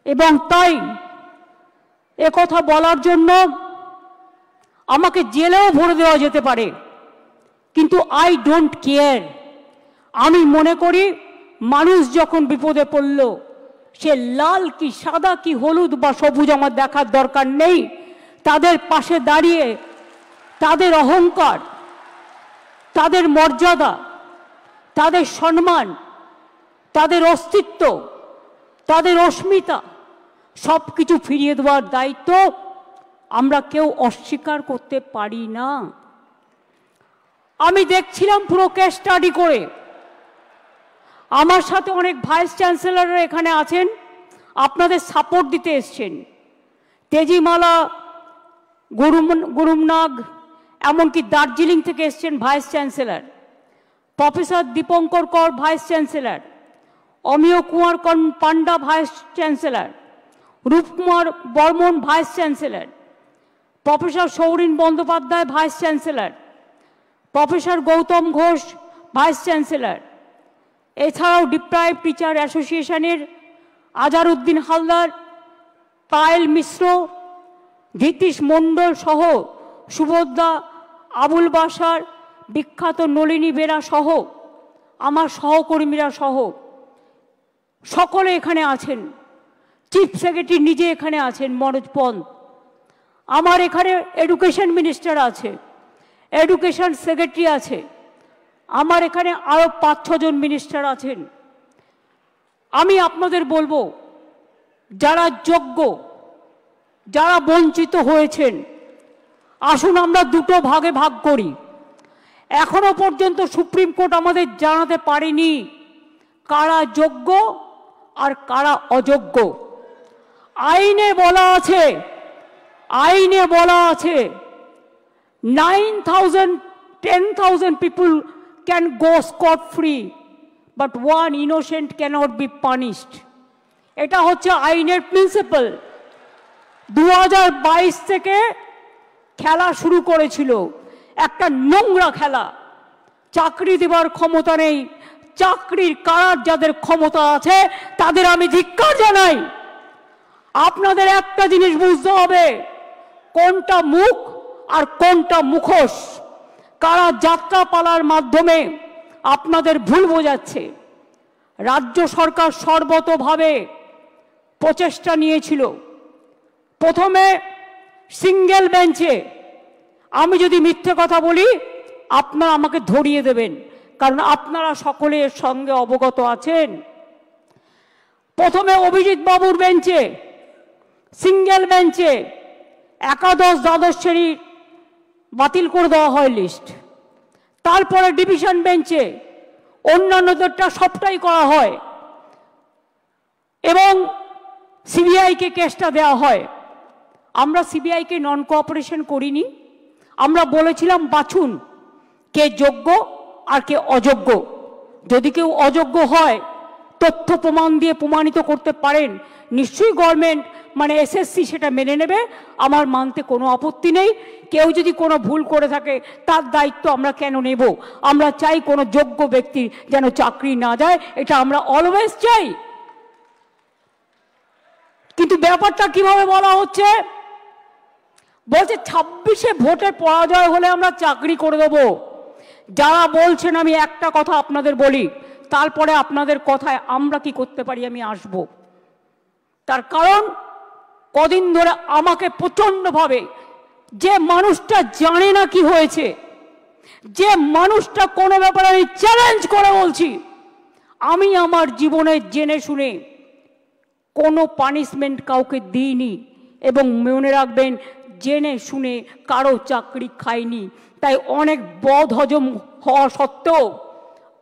এবং তাই একথা বলার জন্য আমাকে জেলেও ভরে দেওয়া যেতে পারে, কিন্তু আই ডোন্ট কেয়ার। আমি মনে করি মানুষ যখন বিপদে পড়ল, সে লাল কি সাদা কি হলুদ বা সবুজ আমার দেখার দরকার নেই। তাদের পাশে দাঁড়িয়ে তাদের অহংকার, তাদের মর্যাদা, তাদের সম্মান, তাদের অস্তিত্ব, তাদের অস্মিতা সব কিছু ফিরিয়ে দেওয়ার দায়িত্ব আমরা কেউ অস্বীকার করতে পারি না। আমি দেখছিলাম পুরো কেস স্টাডি করে। আমার সাথে অনেক ভাইস চ্যান্সেলররা এখানে আছেন, আপনাদের সাপোর্ট দিতে এসছেন। তেজিমালা, গুরুমনাগ, এমনকি দার্জিলিং থেকে এসছেন vice chancellor, professor Dipankar Kar vice chancellor, Amiya Kumar Panda vice chancellor, Rupkumar Barman vice chancellor, professor Sourin Bandyopadhyay vice chancellor, professor Gautam Ghosh vice chancellor, এছাড়াও ডিপ্রাইভ টিচার অ্যাসোসিয়েশনের আজারউদ্দিন হালদার, পায়েল মিশ্র, ধীতিশ মণ্ডল সহ সুভদ্রা, আবুল বাসার, বিখ্যাত নলিনী বেরা সহ আমার সহকর্মীরা সহ সকলে এখানে আছেন। চিফ সেক্রেটারি নিজে এখানে আছেন মনোজ পন্ত। আমার এখানে এডুকেশন মিনিস্টার আছে, এডুকেশন সেক্রেটারি আছে, আমার এখানে আরও 5-6 জন মিনিস্টার আছেন। আমি আপনাদের বলবো, যারা যোগ্য, যারা বঞ্চিত হয়েছেন, আসুন আমরা দুটো ভাগে ভাগ করি। এখনো পর্যন্ত সুপ্রিম কোর্ট আমাদের জানাতে পারেনি কারা যোগ্য আর কারা অযোগ্য। আইনে বলা আছে, আইনে বলা আছে 10,000 people can go scot free, but one innocent cannot be punished. এটা হচ্ছে আইনের প্রিন্সিপাল। 2022 থেকে খেলা শুরু করেছিল, একটা নোংরা খেলা। চাকরি দেওয়ার ক্ষমতা নেই, চাকরির কারার যাদের ক্ষমতা আছে তাদের আমি ধিক্কার জানাই। আপনাদের একটা জিনিস বুঝতে হবে, কোনটা মুখ আর কোনটা মুখোশ। কারা যাত্রা পালার মাধ্যমে আপনাদের ভুল বোঝাচ্ছে। রাজ্য সরকার সর্বতোভাবে প্রচেষ্টা নিয়েছিল। প্রথমে সিঙ্গেল বেঞ্চে, আমি যদি মিথ্যে কথা বলি আপনারা আমাকে ধরিয়ে দেবেন, কারণ আপনারা সকলে এর সঙ্গে অবগত আছেন। প্রথমে অভিজিৎ বাবুর বেঞ্চে, সিঙ্গেল বেঞ্চে একাদশ দ্বাদশ শ্রেণীর বাতিল করে দেওয়া হয় লিস্ট। তারপরে ডিভিশন বেঞ্চে অন্যান্যদেরটা সবটাই করা হয় এবং সিবিআইকে কেসটা দেওয়া হয়। আমরা সিবিআইকে নন কোঅপারেশন করিনি, আমরা বলেছিলাম বাছুন কে যোগ্য আর কে অযোগ্য। যদি কেউ অযোগ্য হয়, তথ্য প্রমাণ দিয়ে প্রমাণিত করতে পারেন, নিশ্চয়ই গভর্নমেন্ট মানে এসএসসি সেটা মেনে নেবে, আমার মানতে কোনো আপত্তি নেই। কেউ যদি কোনো ভুল করে থাকে তার দায়িত্ব আমরা কেন নেব? আমরা চাই কোনো যোগ্য ব্যক্তির যেন চাকরি না যায়, এটা আমরা অলওয়েজ চাই। কিন্তু ব্যাপারটা কিভাবে বলা হচ্ছে, বলছে 26-এ ভোটে পরাজয় হলে আমরা চাকরি করে দেব। যারা বলছেন, আমি একটা কথা আপনাদের বলি, তারপরে আপনাদের কথায় আমরা কি করতে পারি আমি আসব। তার কারণ কদিন ধরে আমাকে প্রচণ্ডভাবে, যে মানুষটা জানে না কি হয়েছে, যে মানুষটা কোনো ব্যাপারে আমি চ্যালেঞ্জ করে বলছি, আমি আমার জীবনে জেনে শুনে কোনো পানিশমেন্ট কাউকে দিইনি এবং মনে রাখবেন জেনে শুনে কারো চাকরি খাইনি। তাই অনেক বদ হজম হওয়া সত্ত্বেও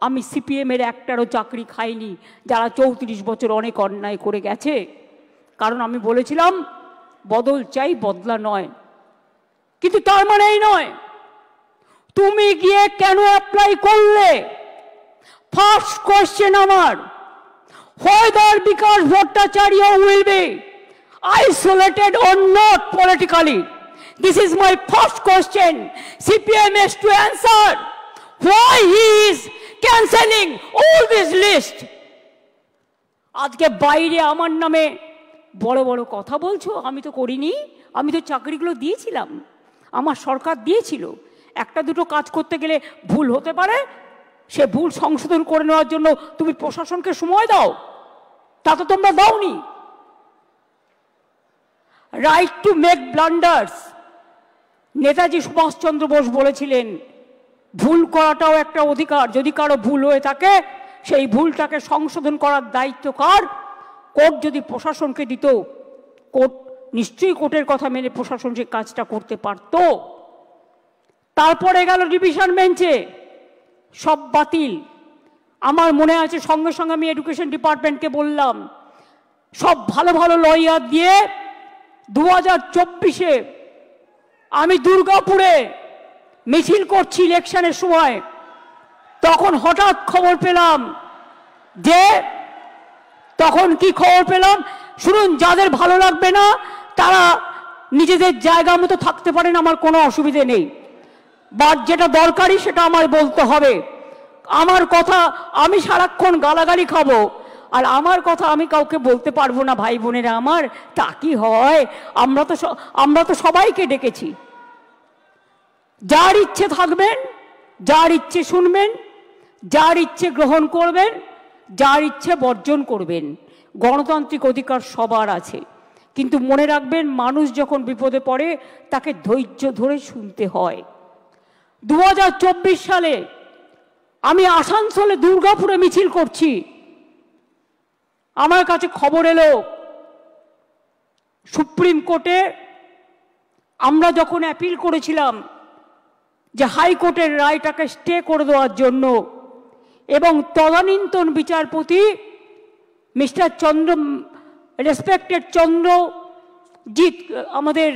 আমি সিপিএমের একটারও চাকরি খাইনি, যারা 34 বছর অনেক অন্যায় করে গেছে। কারণ আমি বলেছিলাম বদল চাই, বদলা নয়। কিন্তু তার মানে এই নয় তুমি গিয়ে কেন অ্যাপ্লাই করলে। ফার্স্ট কোয়েশ্চেন আমার, whether Vikas Bhattacharya will be isolated or not politically. This is my first question. CPM has to answer why he is cancelling all this list. আজকে বাইরে আমার নামে বড় বড় কথা বলছো, আমি তো করিনি, আমি তো চাকরিগুলো দিয়েছিলাম, আমার সরকার দিয়েছিল। একটা দুটো কাজ করতে গেলে ভুল হতে পারে, সে ভুল সংশোধন করে নেওয়ার জন্য তুমি প্রশাসনকে সময় দাও, তা তো তোমরা দাওনি। Right to make blunders, Netaji Subhash Chandra Bose বলেছিলেন ভুল করাটাও একটা অধিকার। যদি কারো ভুল হয়ে থাকে সেই ভুলটাকে সংশোধন করার দায়িত্ব কার? কোর্ট যদি প্রশাসনকে দিত, কোর্ট নিশ্চয়ই কোর্টের কথা মেনে প্রশাসন সেই কাজটা করতে পারত। তারপরে গেল ডিভিশন বেঞ্চে, সব বাতিল। আমার মনে আছে সঙ্গে সঙ্গে আমি এডুকেশন ডিপার্টমেন্টকে বললাম সব ভালো ভালো লয়ার দিয়ে 2024-এ আমি দুর্গাপুরে মিছিল করছি ইলেকশনের সময়। তখন হঠাৎ খবর পেলাম যে, তখন কি খবর পেলাম শুনুন, যাদের ভালো লাগবে না তারা নিজেদের জায়গা মতো থাকতে পারেন, আমার কোনো অসুবিধে নেই, বাট যেটা দরকারি সেটা আমার বলতে হবে। আমার কথা আমি সারাক্ষণ গালাগালি খাবো আর আমার কথা আমি কাউকে বলতে পারবো না ভাই বোনেরা আমার, তা কি হয়? আমরা তো সবাইকে ডেকেছি। যার ইচ্ছে থাকবেন, যার ইচ্ছে শুনবেন, যার ইচ্ছে গ্রহণ করবেন, যার ইচ্ছে বর্জন করবেন। গণতান্ত্রিক অধিকার সবার আছে, কিন্তু মনে রাখবেন মানুষ যখন বিপদে পড়ে তাকে ধৈর্য ধরে শুনতে হয়। 2024 সালে আমি আসানসোলে দুর্গাপুরে মিছিল করছি, আমার কাছে খবর এলো সুপ্রিম কোর্টে আমরা যখন অ্যাপিল করেছিলাম যে হাইকোর্টের রায়টাকে স্টে করে দেওয়ার জন্য, এবং তদানীন্তন বিচারপতি মিস্টার রেসপেক্টেড চন্দ্রজিৎ, আমাদের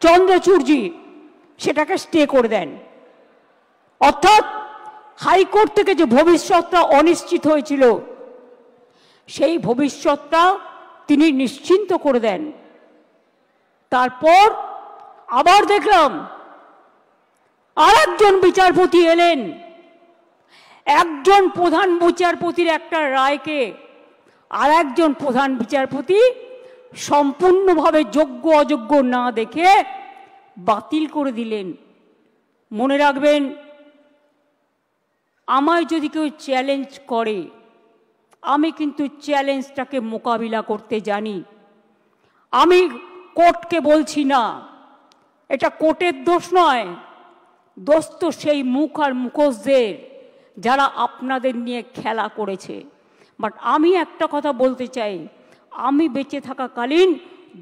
চন্দ্রচূড়জি সেটাকে স্টে করে দেন। অর্থাৎ হাইকোর্ট থেকে যে ভবিষ্যৎটা অনিশ্চিত হয়েছিল সেই ভবিষ্যৎটা তিনি নিশ্চিন্ত করে দেন। তারপর আবার দেখলাম আরেকজন বিচারপতি এলেন, একজন প্রধান বিচারপতির একটা রায়কে আর একজন প্রধান বিচারপতি সম্পূর্ণভাবে যোগ্য অযোগ্য না দেখে বাতিল করে দিলেন। মনে রাখবেন, আমায় যদি কেউ চ্যালেঞ্জ করে আমি কিন্তু চ্যালেঞ্জটাকে মোকাবিলা করতে জানি। আমি কোর্টকে বলছি না, এটা কোর্টের দোষ নয়, দোষ তো সেই মুখ আর মুখোশদের যারা আপনাদের নিয়ে খেলা করেছে। বাট আমি একটা কথা বলতে চাই, আমি বেঁচে থাকাকালীন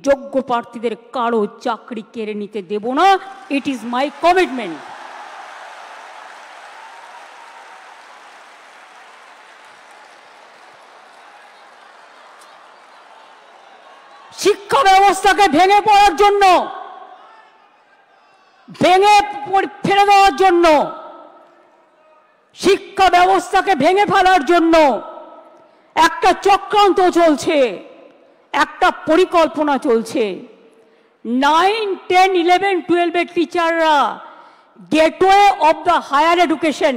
যোগ্য প্রার্থীদের কারো চাকরি কেড়ে নিতে দেব না। It is my commitment. শিক্ষা ব্যবস্থাকে ভেঙে পড়ার জন্য, ভেঙে ফেলে দেওয়ার জন্য, শিক্ষা ব্যবস্থাকে ভেঙে ফেলার জন্য একটা চক্রান্ত চলছে, একটা পরিকল্পনা চলছে। 9, 10, 11, 12 টিচাররা gateway of the higher education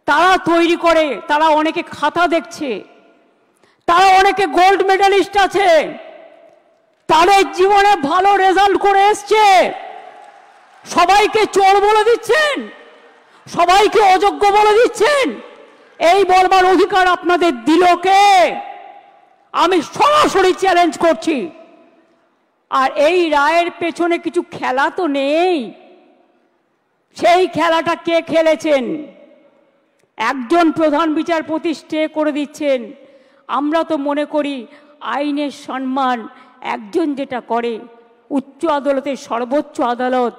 তারা তৈরি করে। তারা অনেকে খাতা দেখছে, তারা অনেকে গোল্ড মেডালিস্ট আছে, তাদের জীবনে ভালো রেজাল্ট করে এসছে। সবাইকে চোর বলে দিচ্ছেন, সবাইকে অযোগ্য বলে দিচ্ছেন। এই বলবার অধিকার আপনাদের দিল কে? আমি সরাসরি চ্যালেঞ্জ করছি। আর এই রায়ের পেছনে কিছু খেলা তো নেই। সেই খেলাটা কে খেলেছেন? একজন প্রধান বিচারপতি স্টে করে দিচ্ছেন। আমরা তো মনে করি আইনের সম্মান একজন যেটা করে, উচ্চ আদালতের সর্বোচ্চ আদালত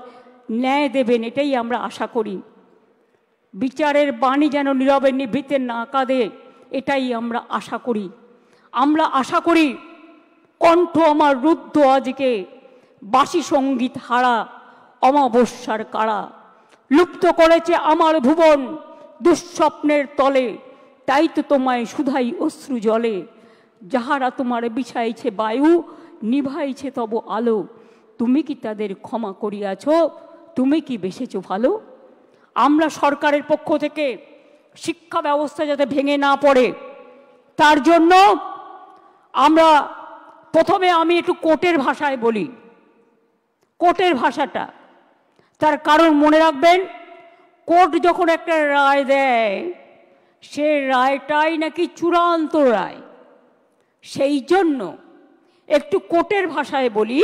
ন্যায় দেবেন, এটাই আমরা আশা করি। বিচারের বাণী যেন নীরবে নিভৃতে না কাঁদে, এটাই আমরা আশা করি। আমরা আশা করি কণ্ঠ আমার রুদ্ধ আজকে, বাসি সঙ্গীত হারা অমাবস্যার কারা। লুপ্ত করেছে আমার ভুবন দুঃস্বপ্নের তলে, তাই তো তোমায় শুধাই অশ্রু জলে। যাহারা তোমার বিছাইছে বায়ু, নিভাইছে তব আলো, তুমি কি তাদের ক্ষমা করিয়াছ? তুমি কি বেসেছ ভালো? আমরা সরকারের পক্ষ থেকে শিক্ষা ব্যবস্থা যাতে ভেঙে না পড়ে, তার জন্য আমরা প্রথমে আমি একটু কোর্টের ভাষায় বলি। কোর্টের ভাষাটা, তার কারণ মনে রাখবেন, কোর্ট যখন একটা রায় দেয়, সে রায়টাই নাকি চূড়ান্ত রায়। সেই জন্য একটু কোর্টের ভাষায় বলি।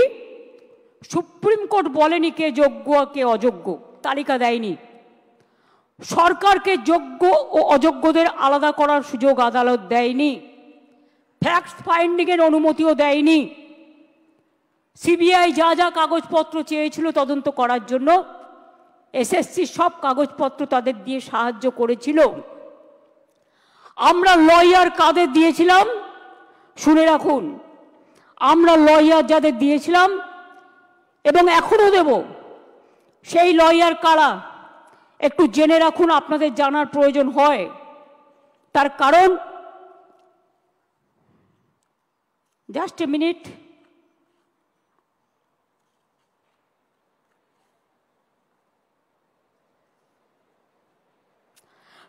সুপ্রিম কোর্ট বলেনি কে যোগ্য কে অযোগ্য, তালিকা দেয়নি। সরকারকে যোগ্য ও অযোগ্যদের আলাদা করার সুযোগ আদালত দেয়নি। ফ্যাক্ট ফাইন্ডিংয়ের অনুমতিও দেয়নি। সিবিআই যা যা কাগজপত্র চেয়েছিল তদন্ত করার জন্য, এসএসসি সব কাগজপত্র তাদের দিয়ে সাহায্য করেছিল। আমরা লয়ার কাদের দিয়েছিলাম শুনে রাখুন। আমরা লয়ার যাদের দিয়েছিলাম এবং এখনো দেব, সেই লয়ার কারা একটু জেনে রাখুন, আপনাদের জানার প্রয়োজন হয়। তার কারণ, জাস্ট এ মিনিট,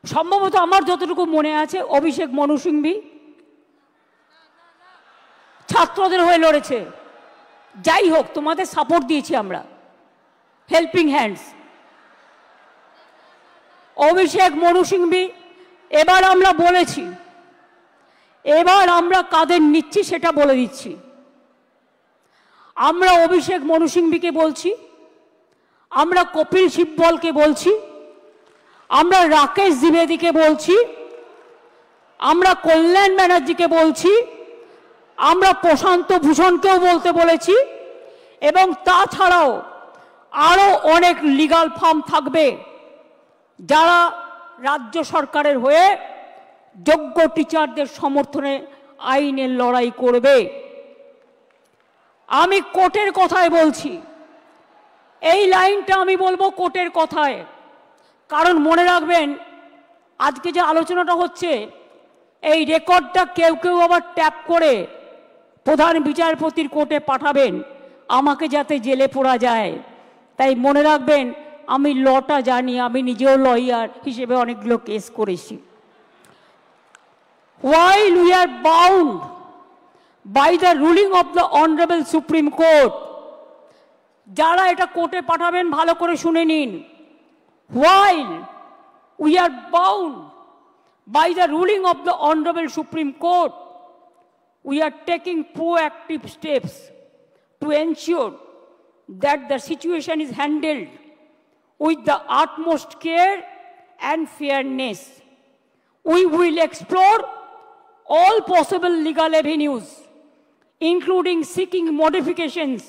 সম্ভবত আমার যতটুকু মনে আছে অভিষেক মনু সিংভি ছাত্রদের হয়ে লড়েছে। যাই হোক, তোমাদের সাপোর্ট দিয়েছি আমরা, হেল্পিং হ্যান্ডস। অভিষেক মনু সিংভি, এবার আমরা বলেছি, এবার আমরা কাদের নিচ্ছি সেটা বলে দিচ্ছি। আমরা অভিষেক মনু সিংভিকে বলছি, আমরা কপিল সিব্বলকে বলছি, আমরা রাকেশ দ্বিবেদীকে বলছি, আমরা কল্যাণ ব্যানার্জিকে বলছি, আমরা প্রশান্ত ভূষণকেও বলতে বলেছি, এবং তাছাড়াও আরও অনেক লিগাল ফার্ম থাকবে যারা রাজ্য সরকারের হয়ে যোগ্য টিচারদের সমর্থনে আইনের লড়াই করবে। আমি কোর্টের কথায় বলছি, এই লাইনটা আমি বলবো কোর্টের কথায়, কারণ মনে রাখবেন আজকে যে আলোচনাটা হচ্ছে, এই রেকর্ডটা কেউ কেউ আবার ট্যাপ করে প্রধান বিচারপতির কোর্টে পাঠাবেন, আমাকে যাতে জেলে পোড়া যায়। তাই মনে রাখবেন, আমি লটা জানি, আমি নিজেও লয়ার হিসেবে অনেকগুলো কেস করেছি। While we are bound by the ruling of the Honorable Supreme Court, যারা এটা কোর্টে পাঠাবেন ভালো করে শুনে নিন। While we are bound by the ruling of the Honorable Supreme Court, we are taking proactive steps to ensure that the situation is handled with the utmost care and fairness. We will explore all possible legal avenues including seeking modifications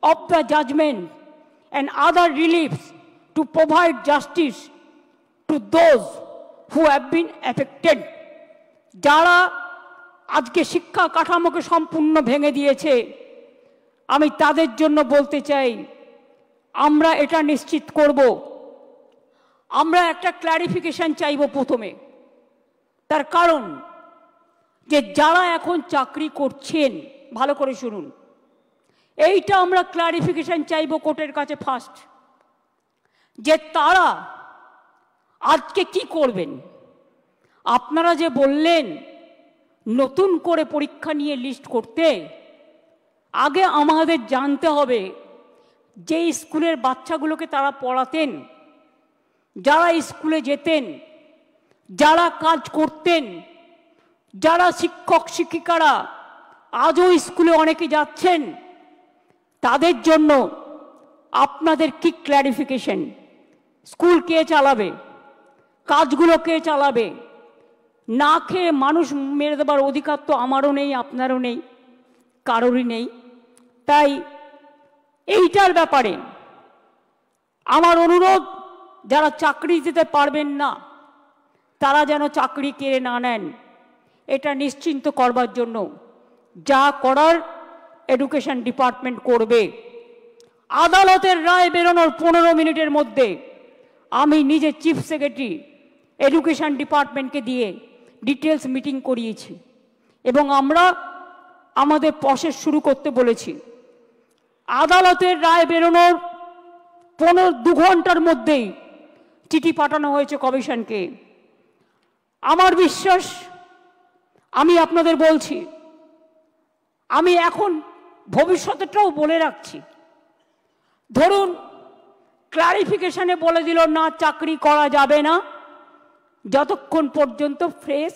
of the judgment and other reliefs to provide justice to those who have been affected. যারা আজকে শিক্ষা কাঠামোকে সম্পূর্ণ ভেঙে দিয়েছে, আমি তাদের জন্য বলতে চাই, আমরা এটা নিশ্চিত করব, আমরা একটা ক্ল্যারিফিকেশন চাইব প্রথমে। তার কারণ যে যারা এখন চাকরি করছেন, ভালো করে শুনুন, এইটা আমরা ক্ল্যারিফিকেশন চাইব কোর্টের কাছে ফার্স্ট, যে তারা আজকে কি করবেন। আপনারা যে বললেন নতুন করে পরীক্ষা নিয়ে লিস্ট করতে, আগে আমাদের জানতে হবে যে স্কুলের বাচ্চাগুলোকে তারা পড়াতেন, যারা স্কুলে যেতেন, যারা কাজ করতেন, যারা শিক্ষক শিক্ষিকারা আজও স্কুলে অনেকে যাচ্ছেন, তাদের জন্য আপনাদের কি ক্ল্যারিফিকেশন? স্কুল কে চালাবে? কাজগুলো কে চালাবে? না খেয়ে মানুষ মেরে দেবার অধিকার তো আমারও নেই, আপনারও নেই, কারোরই নেই। তাই এইটার ব্যাপারে আমার অনুরোধ, যারা চাকরি দিতে পারবেন না তারা যেন চাকরি কেড়ে না নেন, এটা নিশ্চিন্ত করবার জন্য যা করার এডুকেশন ডিপার্টমেন্ট করবে। আদালতের রায় বেরোনোর 15 মিনিটের মধ্যে আমি নিজে চিফ সেক্রেটারি এডুকেশন ডিপার্টমেন্টকে দিয়ে ডিটেলস মিটিং করিয়েছি এবং আমরা আমাদের প্রসেস শুরু করতে বলেছি। আদালতের রায় বেরোনোর 2 ঘন্টার মধ্যেই চিঠি পাঠানো হয়েছে কমিশনকে। আমার বিশ্বাস, আমি আপনাদের বলছি, আমি এখন ভবিষ্যতেটাও বলে রাখছি, ধরুন ক্লারিফিকেশনে বলে দিল না চাকরি করা যাবে না যতক্ষণ পর্যন্ত ফ্রেশ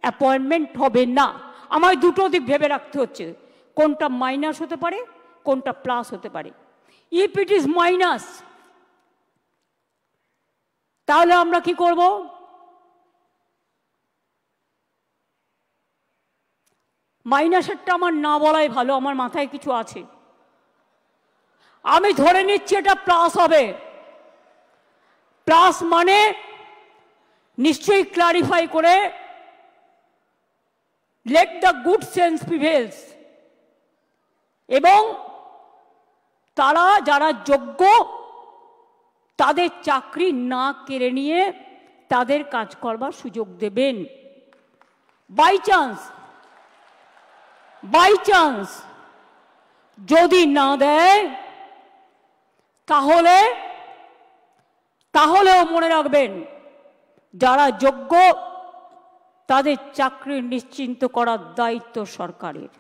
অ্যাপয়েন্টমেন্ট হবে না। আমায় দুটো দিক ভেবে রাখতে হচ্ছে, কোনটা মাইনাস হতে পারে, কোনটা প্লাস হতে পারে। ইফ ইট ইজ মাইনাস, তাহলে আমরা কি করব? মাইনাসেরটা আমার না বলাই ভালো, আমার মাথায় কিছু আছে। আমি ধরে নিচ্ছি এটা প্লাস হবে। প্লাস মানে নিশ্চয়ই ক্লারিফাই করে let the good sense prevails, এবং তারা যারা যোগ্য তাদের চাকরি না কেড়ে নিয়ে তাদের কাজ করবার সুযোগ দেবেন। বাই চান্স যদি না দেয় তাহলেও মনে রাখবেন, যারা যোগ্য তাদের চাকরি নিশ্চিন্ত করার দায়িত্ব সরকারের।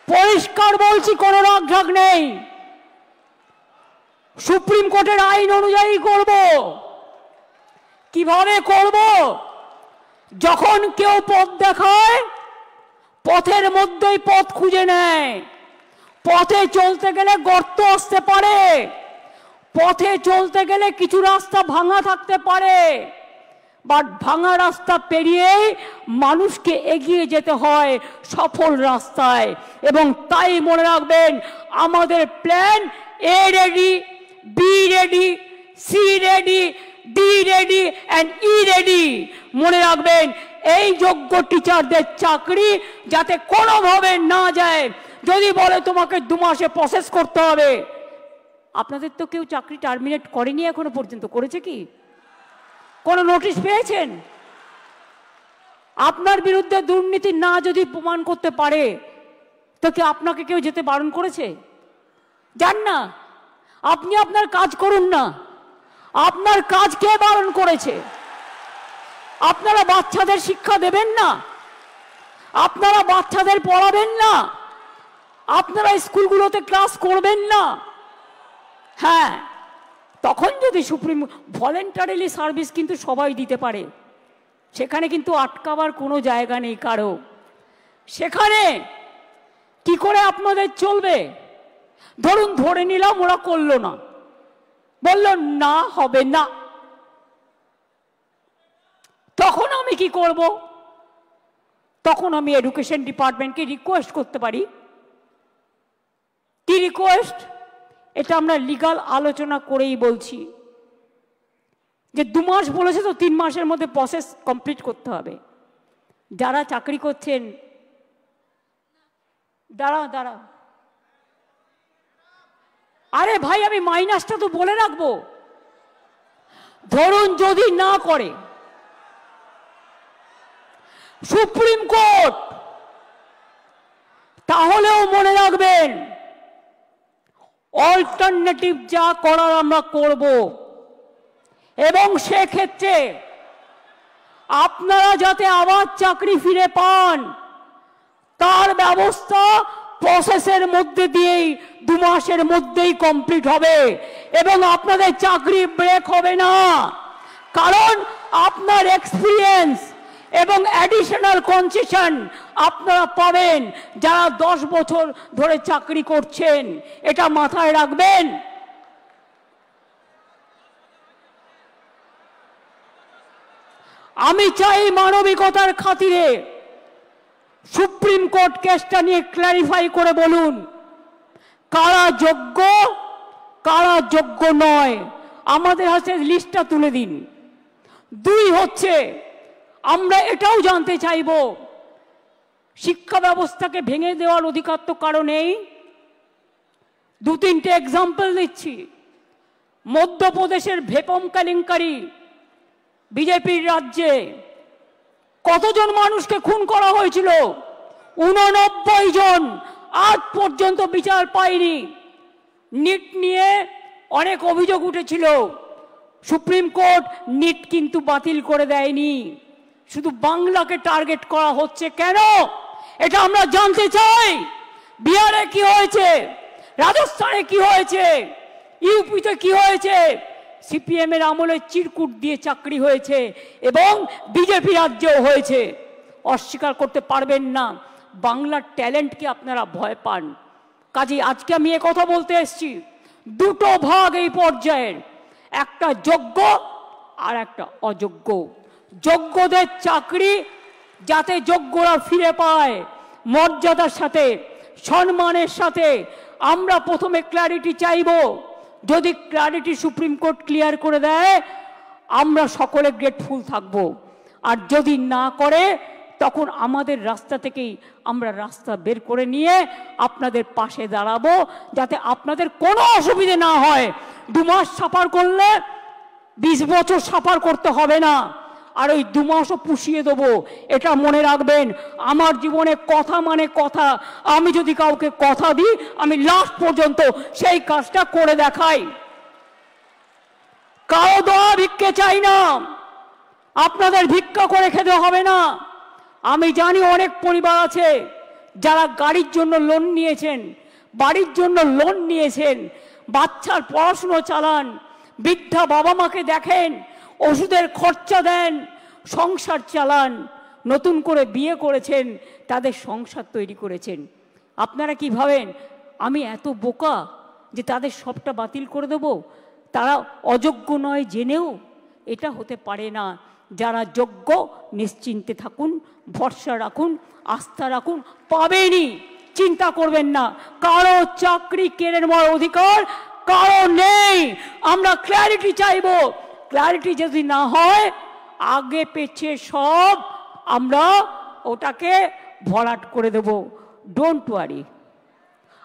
পরিষ্কার বলছি, কোনো রাগঢাক নেই। সুপ্রিম কোর্টের আইন অনুযায়ী করব। কিভাবে করব? যখন কেউ পথ দেখায়, পথের মধ্যেই পথ খুঁজে নেয়। পথে চলতে গেলে গর্ত আসতে পারে, পথে চলতে গেলে কিছু রাস্তা ভাঙা থাকতে পারে, বাট ভাঙা রাস্তা পেরিয়েই মানুষকে এগিয়ে যেতে হয় সফল রাস্তায়। এবং তাই মনে রাখবেন, আমাদের plan A ready, B ready, C ready, D ready and E ready. মনে রাখবেন, এই যোগ্য টিচারদের চাকরি যাতে কোনোভাবে না যায়। যদি বলে তোমাকে 2 মাসে প্রসেস করতে হবে, আপনাদের তো কেউ চাকরি টার্মিনেট করেনি এখনো পর্যন্ত, করেছে কি? কোনো নোটিশ পেয়েছেন? আপনার বিরুদ্ধে দুর্নীতি না যদি প্রমাণ করতে পারে, তো কি আপনাকে কেউ যেতে বারণ করেছে? যান না, আপনি আপনার কাজ করুন না। আপনার কাজ কে বারণ করেছে? আপনারা বাচ্চাদের শিক্ষা দেবেন না? আপনারা বাচ্চাদের পড়াবেন না? আপনারা স্কুলগুলোতে ক্লাস করবেন না? হ্যাঁ, তখন যদি সুপ্রিম ভলেন্টারিলি সার্ভিস কিন্তু সবাই দিতে পারে, সেখানে কিন্তু আটকাবার কোনো জায়গা নেই কারো। সেখানে কি করে আপনাদের চলবে? ধরুন ধরে নিলাম ওরা করলো না, বলল না হবে না, তখন কি করব? তখন আমি এডুকেশন ডিপার্টমেন্টকে রিকোয়েস্ট করতে পারি। কি রিকোয়েস্ট? এটা আমরা লিগাল আলোচনা করেই বলছি যে 2 মাস বলেছে তো 3 মাসের মধ্যে প্রসেস কমপ্লিট করতে হবে। যারা চাকরি করছেন, দাঁড়া, আরে ভাই আমি মাইনাসটা তো বলে রাখবো। ধরুন যদি না করে সুপ্রিম কোর্ট, তাহলেও মনে রাখবেন অল্টারনেটিভ যা করার আমরা করব, এবং সেক্ষেত্রে আপনারা যাতে আবার চাকরি ফিরে পান তার ব্যবস্থা প্রসেসের মধ্যে দিয়েই 2 মাসের মধ্যেই কমপ্লিট হবে, এবং আপনাদের চাকরি ব্রেক হবে না। কারণ আপনার এক্সপিরিয়েন্স এবং অ্যাডিশনাল কনসেশন আপনারা পাবেন যারা 10 বছর ধরে চাকরি করছেন। এটা মাথায় রাখবেন। আমি চাই মানবিকতার খাতিরে সুপ্রিম কোর্ট কেসটা নিয়ে ক্ল্যারিফাই করে বলুন কারা যোগ্য কারা যোগ্য নয়। আমাদের হাতে লিস্টটা তুলে দিন। 2 হচ্ছে আমরা এটাও জানতে চাইব শিক্ষা ব্যবস্থাকে ভেঙে দেওয়ার অধিকার তো কারো নেই। 2-3টে এক্সাম্পল দিচ্ছি। মধ্যপ্রদেশের ভেপম কেলেঙ্কারি, বিজেপির রাজ্যে কতজন মানুষকে খুন করা হয়েছিল? 89 জন, আজ পর্যন্ত বিচার পায়নি। নিট নিয়ে অনেক অভিযোগ উঠেছিল, সুপ্রিম কোর্ট নিট কিন্তু বাতিল করে দেয়নি। শুধু বাংলাকে টার্গেট করা হচ্ছে কেন? এটা আমরা জানতে চাই। বিহারে কি হয়েছে, রাজস্থানে কি হয়েছে, ইউপিতে কি হয়েছে? সিপিএম এর আমলে চিরকুট দিয়ে চাকরি হয়েছে এবং বিজেপি রাজ্যেও হয়েছে। অস্বীকার করতে পারবেন না। বাংলার ট্যালেন্টকে আপনারা ভয় পান। কাজেই আজকে আমি এ কথা বলতে এসেছি, 2টো ভাগ এই পর্যায়ের, একটা যোগ্য আর একটা অযোগ্য। যোগ্যদের চাকরি যাতে যোগ্যরা ফিরে পায় মর্যাদার সাথে, সম্মানের সাথে, আমরা প্রথমে ক্ল্যারিটি চাইব। যদি ক্ল্যারিটি সুপ্রিম কোর্ট ক্লিয়ার করে দেয় আমরা সকলে গ্রেটফুল থাকব, আর যদি না করে তখন আমাদের রাস্তা থেকেই আমরা রাস্তা বের করে নিয়ে আপনাদের পাশে দাঁড়াবো, যাতে আপনাদের কোনো অসুবিধে না হয়। 2 মাস সাফার করলে 20 বছর সাফার করতে হবে না, আর ওই 2 মাসও পুষিয়ে দেবো। এটা মনে রাখবেন। আমার জীবনে কথা মানে কথা। আমি যদি কাউকে কথা দিই আমি লাস্ট পর্যন্ত সেই কাজটা করে দেখাই। কারো দোয়া ভিক্ষে চাই না, আপনাদের ভিক্ষা করে খেতে হবে না। আমি জানি অনেক পরিবার আছে যারা গাড়ির জন্য লোন নিয়েছেন, বাড়ির জন্য লোন নিয়েছেন, বাচ্চার পড়াশুনো চালান, বৃদ্ধা বাবা মাকে দেখেন, ওষুধের খরচা দেন, সংসার চালান, নতুন করে বিয়ে করেছেন, তাদের সংসার তৈরি করেছেন। আপনারা কি ভাবেন আমি এত বোকা যে তাদের সবটা বাতিল করে দেব? তারা অযোগ্য নয় জেনেও? এটা হতে পারে না। যারা যোগ্য নিশ্চিন্তে থাকুন, ভরসা রাখুন, আস্থা রাখুন, পাবেনই, চিন্তা করবেন না। কারো চাকরি কেড়ে নেওয়ার অধিকার কারো নেই। আমরা ক্ল্যারিটি চাইব। ক্ল্যারিটি যদি না হয় আগে পেছে সব আমরা ওটাকে ভরাট করে দেব। Don't worry.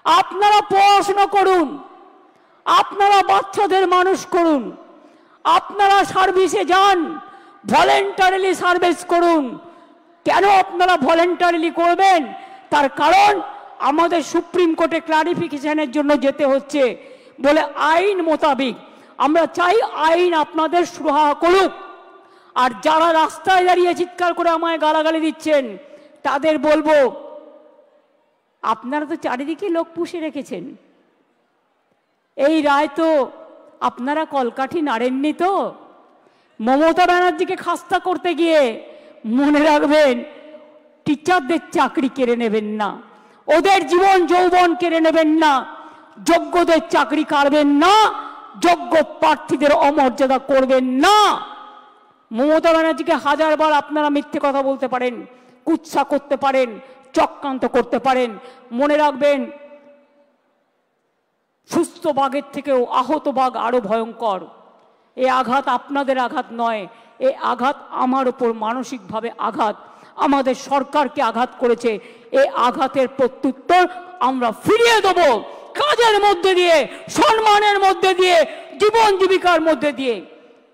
আপনারা পড়াশোনা করুন, আপনারা বাচ্চাদের মানুষ করুন, আপনারা সার্ভিসে যান, ভলেন্টারিলি সার্ভিস করুন। কেন আপনারা ভলেন্টারিলি করবেন? তার কারণ আমাদের সুপ্রিম কোর্টে ক্লারিফিকেশনের জন্য যেতে হচ্ছে বলে আইন মোতাবেক আমরা চাই আইন আপনাদের সুরাহা করুক। আর যারা রাস্তায় দাঁড়িয়ে চিৎকার করে আমায় গালাগালি দিচ্ছেন তাদের বলবো, আপনারা তো চারিদিকে লোক পুষে রেখেছেন। এই রায় তো আপনারা কলকাঠি নাড়েননি তো। মমতা ব্যানার্জিকে খাস্তা করতে গিয়ে মনে রাখবেন টিচারদের চাকরি কেড়ে নেবেন না, ওদের জীবন যৌবন কেড়ে নেবেন না, যোগ্যদের চাকরি কাড়বেন না, যোগ্য প্রার্থীদের অমর্যাদা করবেন না। মমতা ব্যানার্জিকে হাজারবার আপনারা মিথ্যে কথা বলতে পারেন, কুৎসা করতে পারেন, চক্রান্ত করতে পারেন, মনে রাখবেন সুস্থ বাঘের থেকেও আহত বাঘ আরো ভয়ঙ্কর। এই আঘাত আপনাদের আঘাত নয়, এই আঘাত আমার উপর মানসিকভাবে আঘাত, আমাদের সরকারকে আঘাত করেছে। এই আঘাতের প্রত্যুত্তর আমরা ফিরিয়ে দেব কাজের মধ্যে দিয়ে, সম্মানের মধ্যে দিয়ে, জীবন জীবিকার মধ্যে দিয়ে।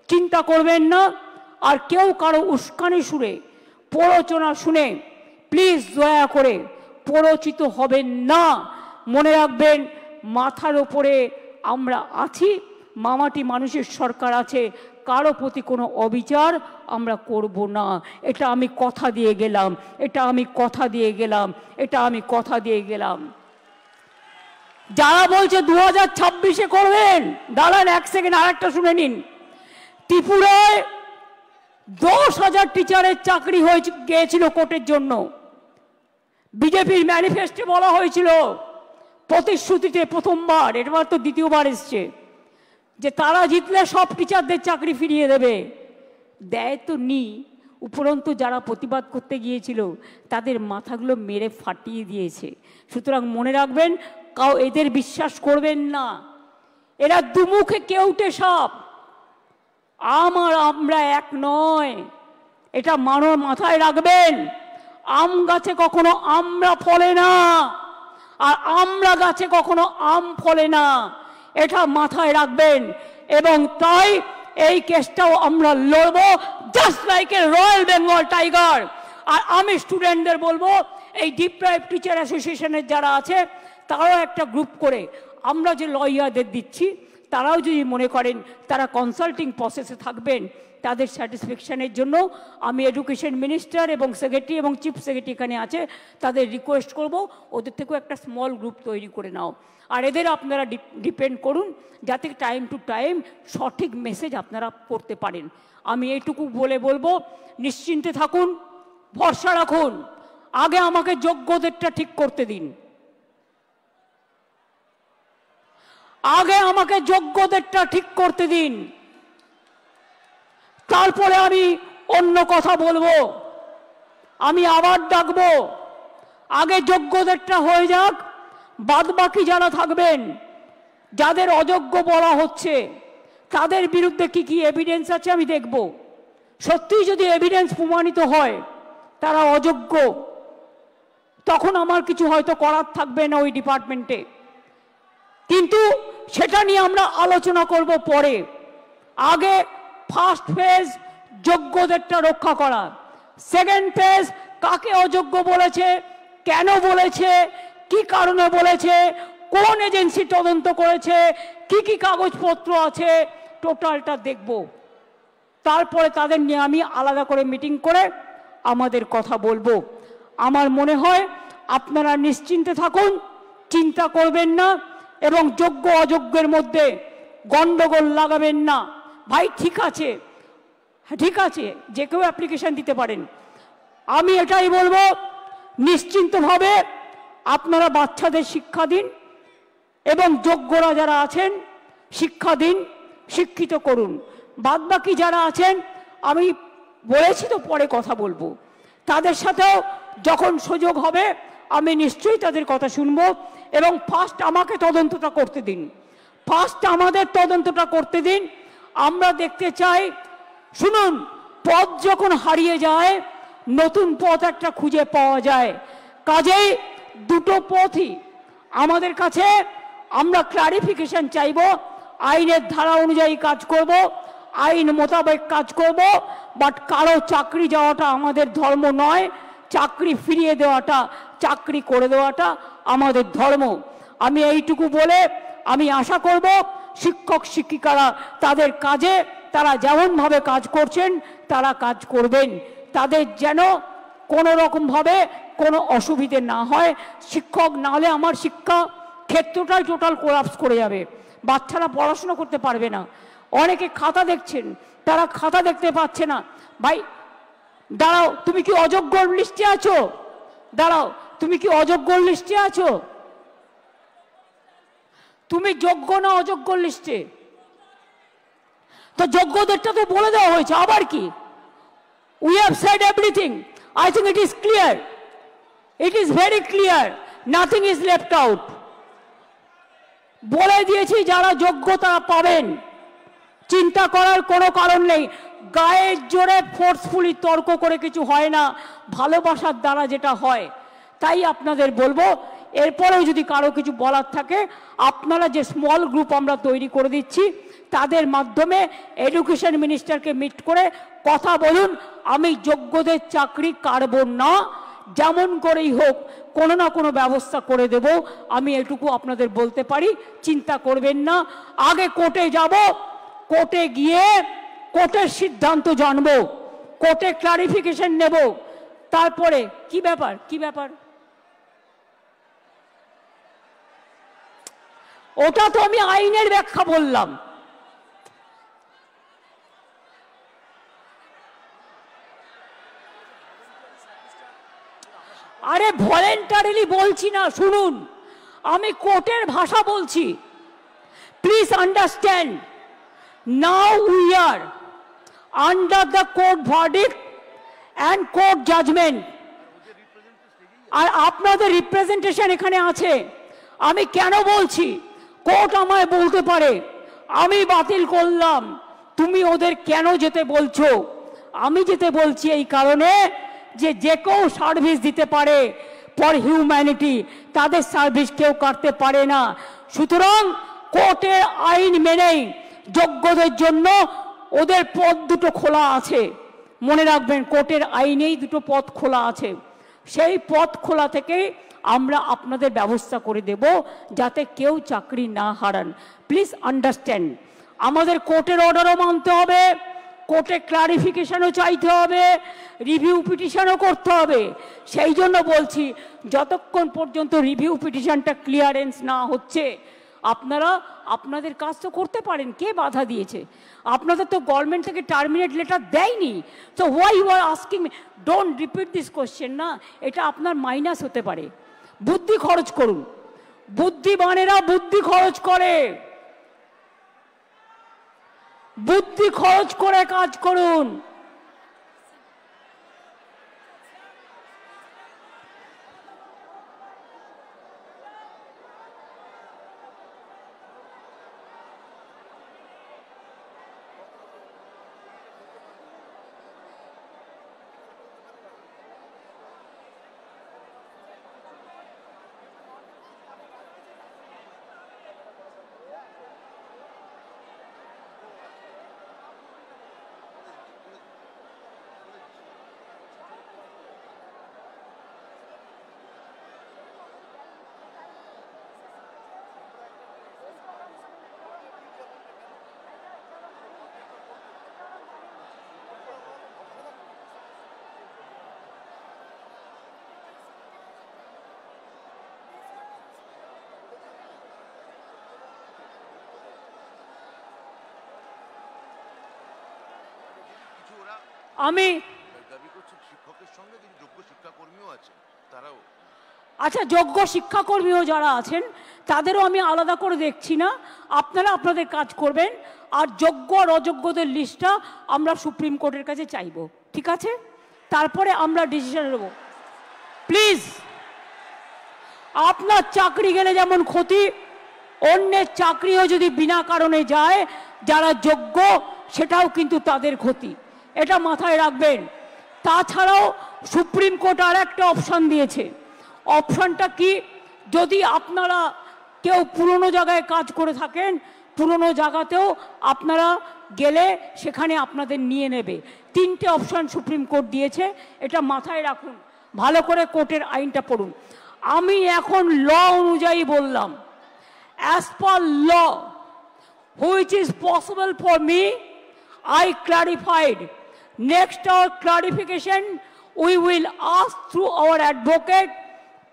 চিন্তা করবেন না, আর কেউ কারো উস্কানি সুরে, প্ররোচনা শুনে প্লিজ দয়া করে প্ররোচিত হবেন না। মনে রাখবেন মাথার ওপরে আমরা আছি, মামাটি মানুষের সরকার আছে, কারো প্রতি কোনো অবিচার আমরা করব না। এটা আমি কথা দিয়ে গেলাম, এটা আমি কথা দিয়ে গেলাম, এটা আমি কথা দিয়ে গেলাম। যারা বলছে 2026-এ করবেন, দাঁড়ান এক সেকেন্ড, আরেকটা শুনে নিন। ত্রিপুরায় 10,000 টিচারের চাকরি হয়ে গিয়েছিল কোর্টের জন্য। বিজেপির ম্যানিফেস্টো বলা হয়েছিল, প্রতিশ্রুতিতে প্রথমবার, এবার তো দ্বিতীয়বার এসছে, যে তারা জিতলে সব টিচারদের চাকরি ফিরিয়ে দেবে। দেয় তো নি, উপরন্তু যারা প্রতিবাদ করতে গিয়েছিল তাদের মাথাগুলো মেরে ফাটিয়ে দিয়েছে। সুতরাং মনে রাখবেন, এদের বিশ্বাস করবেন না, এরা দুমুখে কেউটে সাপ। আমরা এক নয়, এটা মাথায় রাখবেন। আম গাছে কখনো আমরা ফলে না, আর আমরা গাছে কখনো আম ফলে না, এটা মাথায় রাখবেন। এবং তাই এই কেসটাও আমরা লড়বো, just like a royal Bengal tiger. আর আমি স্টুডেন্টদের বলবো, এই ডিপ্রাইভ টিচার অ্যাসোসিয়েশনের যারা আছে তারাও একটা গ্রুপ করে, আমরা যে লয়ারদের দিচ্ছি তারাও যদি মনে করেন তারা কনসাল্টিং প্রসেসে থাকবেন, তাদের স্যাটিসফ্যাকশনের জন্য আমি এডুকেশন মিনিস্টার এবং সেক্রেটারি এবং চিফ সেক্রেটারি এখানে আছে, তাদের রিকোয়েস্ট করব ওদের থেকেও একটা স্মল গ্রুপ তৈরি করে নাও। আর এদের আপনারা ডিপেন্ড করুন যাতে টাইম টু টাইম সঠিক মেসেজ আপনারা করতে পারেন। আমি এইটুকু বলবো, নিশ্চিন্তে থাকুন, ভরসা রাখুন। আগে আমাকে যোগ্যদেরটা ঠিক করতে দিন, আগে আমাকে যোগ্যদেরটা ঠিক করতে দিন, তারপরে আমি অন্য কথা বলবো। আমি আবার ডাকবো, আগে যোগ্যদেরটা হয়ে যাক, বাদ বাকি যারা থাকবেন, যাদের অযোগ্য বলা হচ্ছে তাদের বিরুদ্ধে কি কি এভিডেন্স আছে আমি দেখব। সত্যিই যদি এভিডেন্স প্রমাণিত হয় তারা অযোগ্য, তখন আমার কিছু হয়তো করার থাকবে না ওই ডিপার্টমেন্টে, কিন্তু সেটা নিয়ে আমরা আলোচনা করব পরে। আগে ফার্স্ট ফেজ যোগ্যদেরটা রক্ষা করা, সেকেন্ড ফেজ কাকে অযোগ্য বলেছে, কেন বলেছে, কি কারণে বলেছে, কোন এজেন্সি তদন্ত করেছে, কি কি কাগজপত্র আছে, টোটালটা দেখব। তারপরে তাদের নিয়ে আমি আলাদা করে মিটিং করে আমাদের কথা বলবো। আমার মনে হয় আপনারা নিশ্চিন্তে থাকুন, চিন্তা করবেন না, এবং যোগ্য অযোগ্যের মধ্যে গন্ডগোল লাগাবেন না। ভাই ঠিক আছে, ঠিক আছে, যে কেউ অ্যাপ্লিকেশন দিতে পারেন। আমি এটাই বলবো, নিশ্চিন্তভাবে আপনারা বাচ্চাদের শিক্ষা দিন এবং যোগ্যরা যারা আছেন শিক্ষা দিন, শিক্ষিত করুন। বাদবাকি যারা আছেন আমি বলেছি তো পরে কথা বলবো, তাদের সাথেও যখন সুযোগ হবে আমি নিশ্চয়ই তাদের কথা শুনবো। এবং ফার্স্ট আমাকে তদন্তটা করতে দিন, ফার্স্ট আমাদের তদন্তটা করতে দিন। আমরা দেখতে চাই, শুনুন, পথ যখন হারিয়ে যায় নতুন পথ একটা খুঁজে পাওয়া যায়। কাজেই দুটো পথই আমাদের কাছে, আমরা ক্লারিফিকেশন চাইব, আইনের ধারা অনুযায়ী কাজ করব, আইন মোতাবেক কাজ করব। বাট কারো চাকরি যাওয়াটা আমাদের ধর্ম নয়, চাকরি ফিরিয়ে দেওয়াটা, চাকরি করে দেওয়াটা আমাদের ধর্ম। আমি এইটুকু বলে আমি আশা করব শিক্ষক শিক্ষিকারা তাদের কাজে তারা যেমনভাবে কাজ করছেন তারা কাজ করবেন, তাদের যেন কোনো রকমভাবে কোনো অসুবিধে না হয়। শিক্ষক না হলে আমার শিক্ষা ক্ষেত্রটাই টোটাল কোলাপস করে যাবে, বাচ্চারা পড়াশোনা করতে পারবে না। অনেকে খাতা দেখছেন, তারা খাতা দেখতে পাচ্ছে না। ভাই দাঁড়াও, তুমি কি অযোগ্য লিস্টে আছো? দাঁড়াও, তুমি কি অযোগ্য লিস্টে আছো? তুমি যোগ্য না অযোগ্য লিস্টে? তো যোগ্যদেরটা তো বলে দেওয়া হয়েছে, আবার কি? We have said everything. I think it is clear. It is very clear. Nothing is left out. বলে দিয়েছি যারা যোগ্যতা পাবেন, চিন্তা করার কোনো কারণ নেই। গায়ের জোরে ফোর্সফুলি তর্ক করে কিছু হয় না, ভালোবাসার দ্বারা যেটা হয়। তাই আপনাদের বলবো, এরপরেও যদি কারো কিছু বলার থাকে, আপনারা যে স্মল গ্রুপ আমরা তৈরি করে দিচ্ছি তাদের মাধ্যমে এডুকেশন মিনিস্টারকে মিট করে কথা বলুন। আমি যোগ্যদের চাকরি কাটব না, যেমন করেই হোক কোনো না কোনো ব্যবস্থা করে দেব। আমি এটুকু আপনাদের বলতে পারি, চিন্তা করবেন না। আগে কোর্টে যাব, কোর্টে গিয়ে কোর্টের সিদ্ধান্ত জানব, কোর্টে ক্লারিফিকেশন নেব, তারপরে কি ব্যাপার কি ব্যাপার ওটা তো আমি আইনের ব্যাখ্যা বললাম। আরে ভলেন্টারিলি বলছি না, শুনুন, আমি কোর্টের ভাষা বলছি। Please understand, now we are under the court verdict and court judgement. আর আপনাদের রিপ্রেজেন্টেশন এখানে আছে। আমি কেন বলছি, কোর্ট আমায় বলতে পারে আমি বাতিল করলাম, তুমি ওদের কেন যেতে বলছো? আমি যেতে বলছি এই কারণে যে যে কেউ সার্ভিস দিতে পারে ফর হিউম্যানিটি, তাদের সার্ভিস কেউ কাটতে পারে না। সুতরাং কোর্টের আইন মেনেই যোগ্যদের জন্য ওদের পথ দুটো খোলা আছে। মনে রাখবেন, কোর্টের আইনেই দুটো পথ খোলা আছে। সেই পথ খোলা থেকেই আমরা আপনাদের ব্যবস্থা করে দেব যাতে কেউ চাকরি না হারান। প্লিজ আন্ডারস্ট্যান্ড, আমাদের কোর্টের অর্ডারও মানতে হবে, কোর্টে ক্লারিফিকেশনও চাইতে হবে, রিভিউ পিটিশনও করতে হবে। সেই জন্য বলছি, যতক্ষণ পর্যন্ত রিভিউ পিটিশনটা ক্লিয়ারেন্স না হচ্ছে আপনারা আপনাদের কাজ তো করতে পারেন। কে বাধা দিয়েছে? আপনাদের তো গভর্নমেন্ট থেকে টার্মিনেট লেটার দেয়নি। তো why you are asking me? Don't repeat this question না, এটা আপনার মাইনাস হতে পারে। বুদ্ধি খরচ করুন, বুদ্ধিমানেরা বুদ্ধি খরচ করে, বুদ্ধি খরচ করে কাজ করুন। আমি আচ্ছা, যোগ্য শিক্ষাকর্মীও যারা আছেন তাদেরও আমি আলাদা করে দেখছি না, আপনারা আপনাদের কাজ করবেন। আর যোগ্য আর অযোগ্যদের লিস্টটা আমরা সুপ্রিম কোর্টের কাছে চাইব, ঠিক আছে? তারপরে আমরা ডিসিশন নেব। প্লিজ, আপনার চাকরি গেলে যেমন ক্ষতি, অন্যের চাকরিও যদি বিনা কারণে যায় যারা যোগ্য, সেটাও কিন্তু তাদের ক্ষতি, এটা মাথায় রাখবেন। তাছাড়াও সুপ্রিম কোর্ট আর একটা অপশান দিয়েছে। অপশানটা কি? যদি আপনারা কেউ পুরনো জায়গায় কাজ করে থাকেন, পুরনো জায়গাতেও আপনারা গেলে সেখানে আপনাদের নিয়ে নেবে। তিনটে অপশান সুপ্রিম কোর্ট দিয়েছে, এটা মাথায় রাখুন, ভালো করে কোর্টের আইনটা পড়ুন। আমি এখন ল অনুযায়ী বললাম, as per law which is possible for me, I clarified. Next our clarification, we will ask through our advocate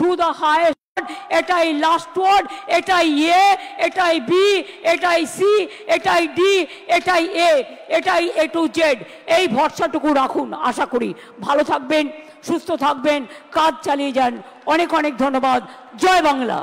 to the highest court. এটাই লাস্ট ওয়ার্ড, এটাই এ, এটাই বি, এটাই সি, এটাই ডি, এটাই এ, এটাই এ টু জেড। এই ভরসাটুকু রাখুন। আশা করি ভালো থাকবেন, সুস্থ থাকবেন, কাজ চালিয়ে যান। অনেক অনেক ধন্যবাদ। জয় বাংলা।